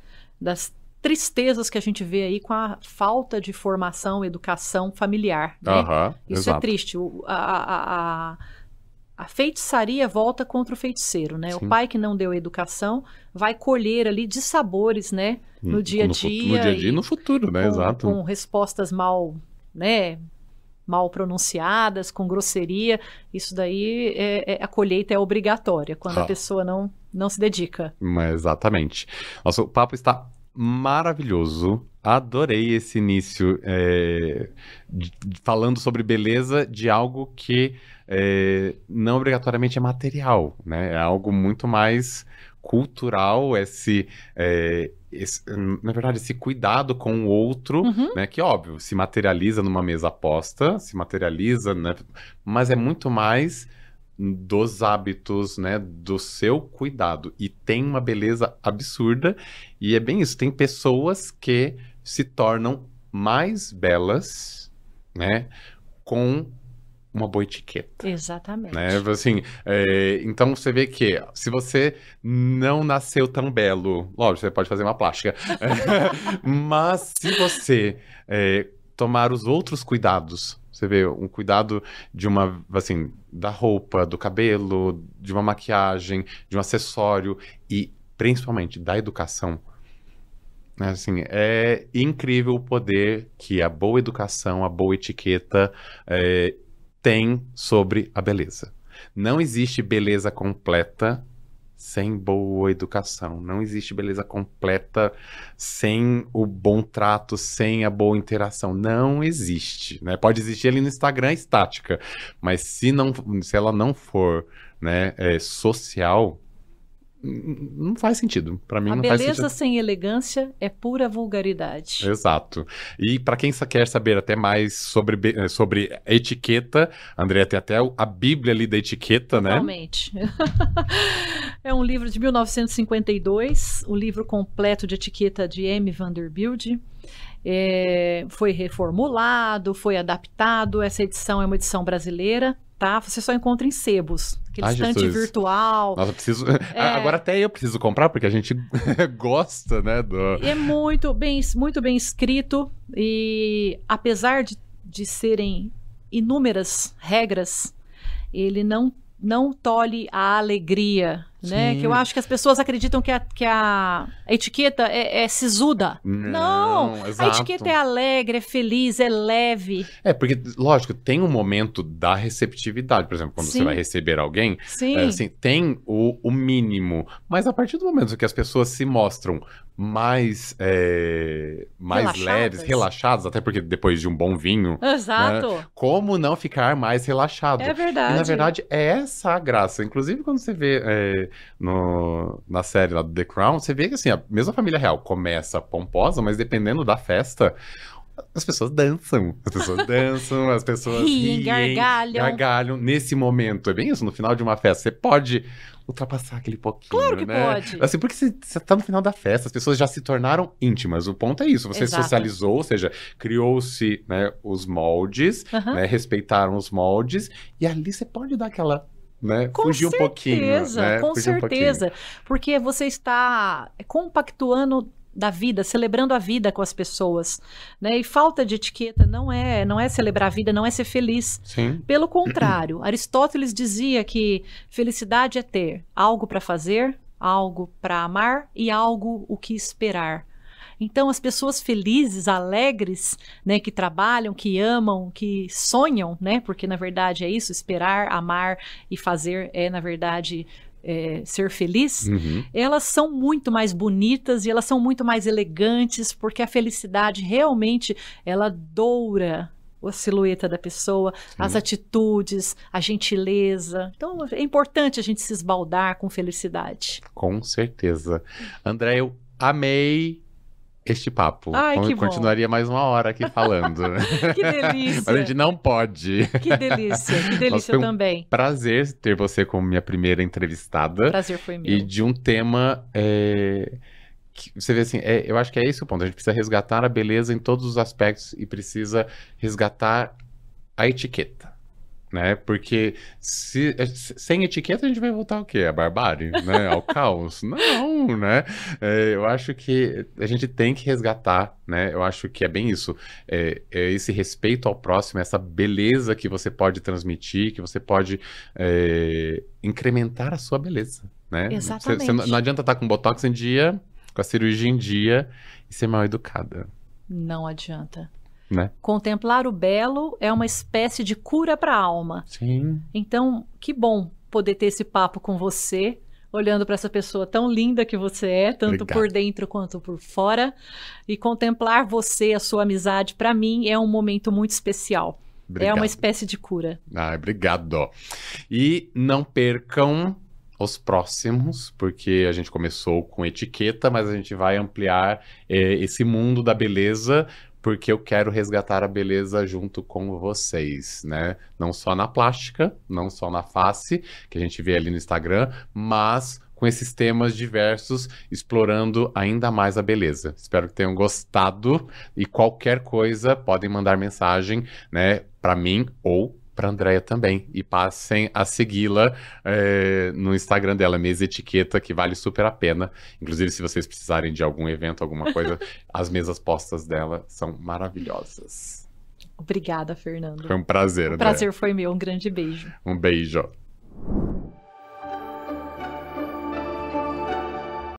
tristezas que a gente vê aí com a falta de formação, educação familiar, né? Isso exato. é triste. A feitiçaria volta contra o feiticeiro, né? Sim. O pai que não deu educação vai colher ali dissabores, né? No dia a dia. No dia a dia e no futuro, né? Exato. Com respostas mal, né? Mal pronunciadas, com grosseria, isso daí, a colheita é obrigatória, quando a pessoa não se dedica. Exatamente. Nossa, o papo está maravilhoso, adorei esse início falando sobre beleza de algo que não obrigatoriamente é material, né? É algo muito mais cultural, na verdade, esse cuidado com o outro, né, que, óbvio, se materializa numa mesa posta, se materializa, né, mas é muito mais dos hábitos, né, do seu cuidado. E tem uma beleza absurda, e é bem isso, tem pessoas que se tornam mais belas, né, com uma boa etiqueta. Exatamente. Né? Assim, então você vê que se você não nasceu tão belo, lógico, você pode fazer uma plástica, mas se você tomar os outros cuidados, você vê um cuidado de uma, assim, da roupa, do cabelo, de uma maquiagem, de um acessório e principalmente da educação. Assim, é incrível o poder que a boa educação, a boa etiqueta tem sobre a beleza. Não existe beleza completa sem boa educação. Não existe beleza completa sem o bom trato, sem a boa interação. Não existe, né? Pode existir ali no Instagram estática, mas se ela não for, né, social, não faz sentido. Para mim, não faz sentido. A beleza sem elegância é pura vulgaridade. Exato. E para quem quer saber até mais sobre etiqueta, Andrea tem até a Bíblia ali da etiqueta, Totalmente. Né? É um livro de 1952, o livro completo de etiqueta de M. Vanderbilt. Foi reformulado, foi adaptado. Essa edição é uma edição brasileira. Tá? Você só encontra em sebos, aquele estante virtual. Nossa, preciso... Agora até eu preciso comprar, porque a gente gosta, né? É muito bem escrito e apesar de serem inúmeras regras, ele não tolhe a alegria, né? Que eu acho que as pessoas acreditam que a etiqueta é sisuda. Não, exato. A etiqueta é alegre, é feliz, é leve. Porque, lógico, tem um momento da receptividade. Por exemplo, quando você vai receber alguém, assim, tem o mínimo. Mas a partir do momento que as pessoas se mostram mais leves, relaxadas, até porque depois de um bom vinho, exato. Né, como não ficar mais relaxado? É verdade. E, na verdade, é essa a graça. Inclusive, quando você vê na série lá do The Crown, você vê que assim, a mesma família real começa pomposa, mas dependendo da festa, as pessoas dançam. As pessoas riem, gargalham. Nesse momento, é bem isso, no final de uma festa, você pode ultrapassar aquele pouquinho, claro que né? pode. Assim, porque você tá no final da festa, as pessoas já se tornaram íntimas. O ponto é isso, você socializou, ou seja, criou-se, né, os moldes, né, respeitaram os moldes, e ali você pode dar aquela... Né? Fugir um pouquinho. Né? Com certeza. Porque você está compactuando da vida, celebrando a vida com as pessoas, né? E falta de etiqueta não é celebrar a vida, não é ser feliz. Sim. Pelo contrário, Aristóteles dizia que felicidade é ter algo para fazer, algo para amar e algo o que esperar. Então, as pessoas felizes, alegres, né, que trabalham, que amam, que sonham, né, porque na verdade é isso, esperar, amar e fazer é, na verdade, ser feliz, Uhum. elas são muito mais bonitas e elas são muito mais elegantes, porque a felicidade realmente, ela doura a silhueta da pessoa, as atitudes, a gentileza. Então, é importante a gente se esbaldar com felicidade. Com certeza. André, eu amei este papo. Ai, que bom. Continuaria mais uma hora aqui falando. Que delícia. Mas a gente não pode. Que delícia Foi um também. Prazer ter você como minha primeira entrevistada. Prazer foi meu. E de um tema que você vê assim, eu acho que é esse o ponto. A gente precisa resgatar a beleza em todos os aspectos e precisa resgatar a etiqueta. Né? Porque sem etiqueta a gente vai voltar ao quê? A barbárie, né? Ao caos? Não, né? Eu acho que a gente tem que resgatar, né? Eu acho que é bem isso. É esse respeito ao próximo, essa beleza que você pode transmitir, que você pode incrementar a sua beleza, né? Exatamente. Você não adianta estar com botox em dia, com a cirurgia em dia e ser mal educada. Não adianta. Né? Contemplar o belo é uma espécie de cura para a alma. Sim. Então, que bom poder ter esse papo com você, olhando para essa pessoa tão linda que você é, tanto Obrigado. por dentro quanto por fora. E contemplar você, a sua amizade, para mim é um momento muito especial. Obrigado. É uma espécie de cura. Obrigado. E não percam os próximos, porque a gente começou com etiqueta, mas a gente vai ampliar esse mundo da beleza, porque eu quero resgatar a beleza junto com vocês, né? Não só na plástica, não só na face, que a gente vê ali no Instagram, mas com esses temas diversos, explorando ainda mais a beleza. Espero que tenham gostado e qualquer coisa podem mandar mensagem, né, para mim ou para Andréia também, e passem a segui-la no Instagram dela, Mesa Etiqueta, que vale super a pena. Inclusive, se vocês precisarem de algum evento, alguma coisa, as mesas postas dela são maravilhosas. Obrigada, Fernando. Foi um prazer, Andréia. O prazer foi meu. Um grande beijo. Um beijo.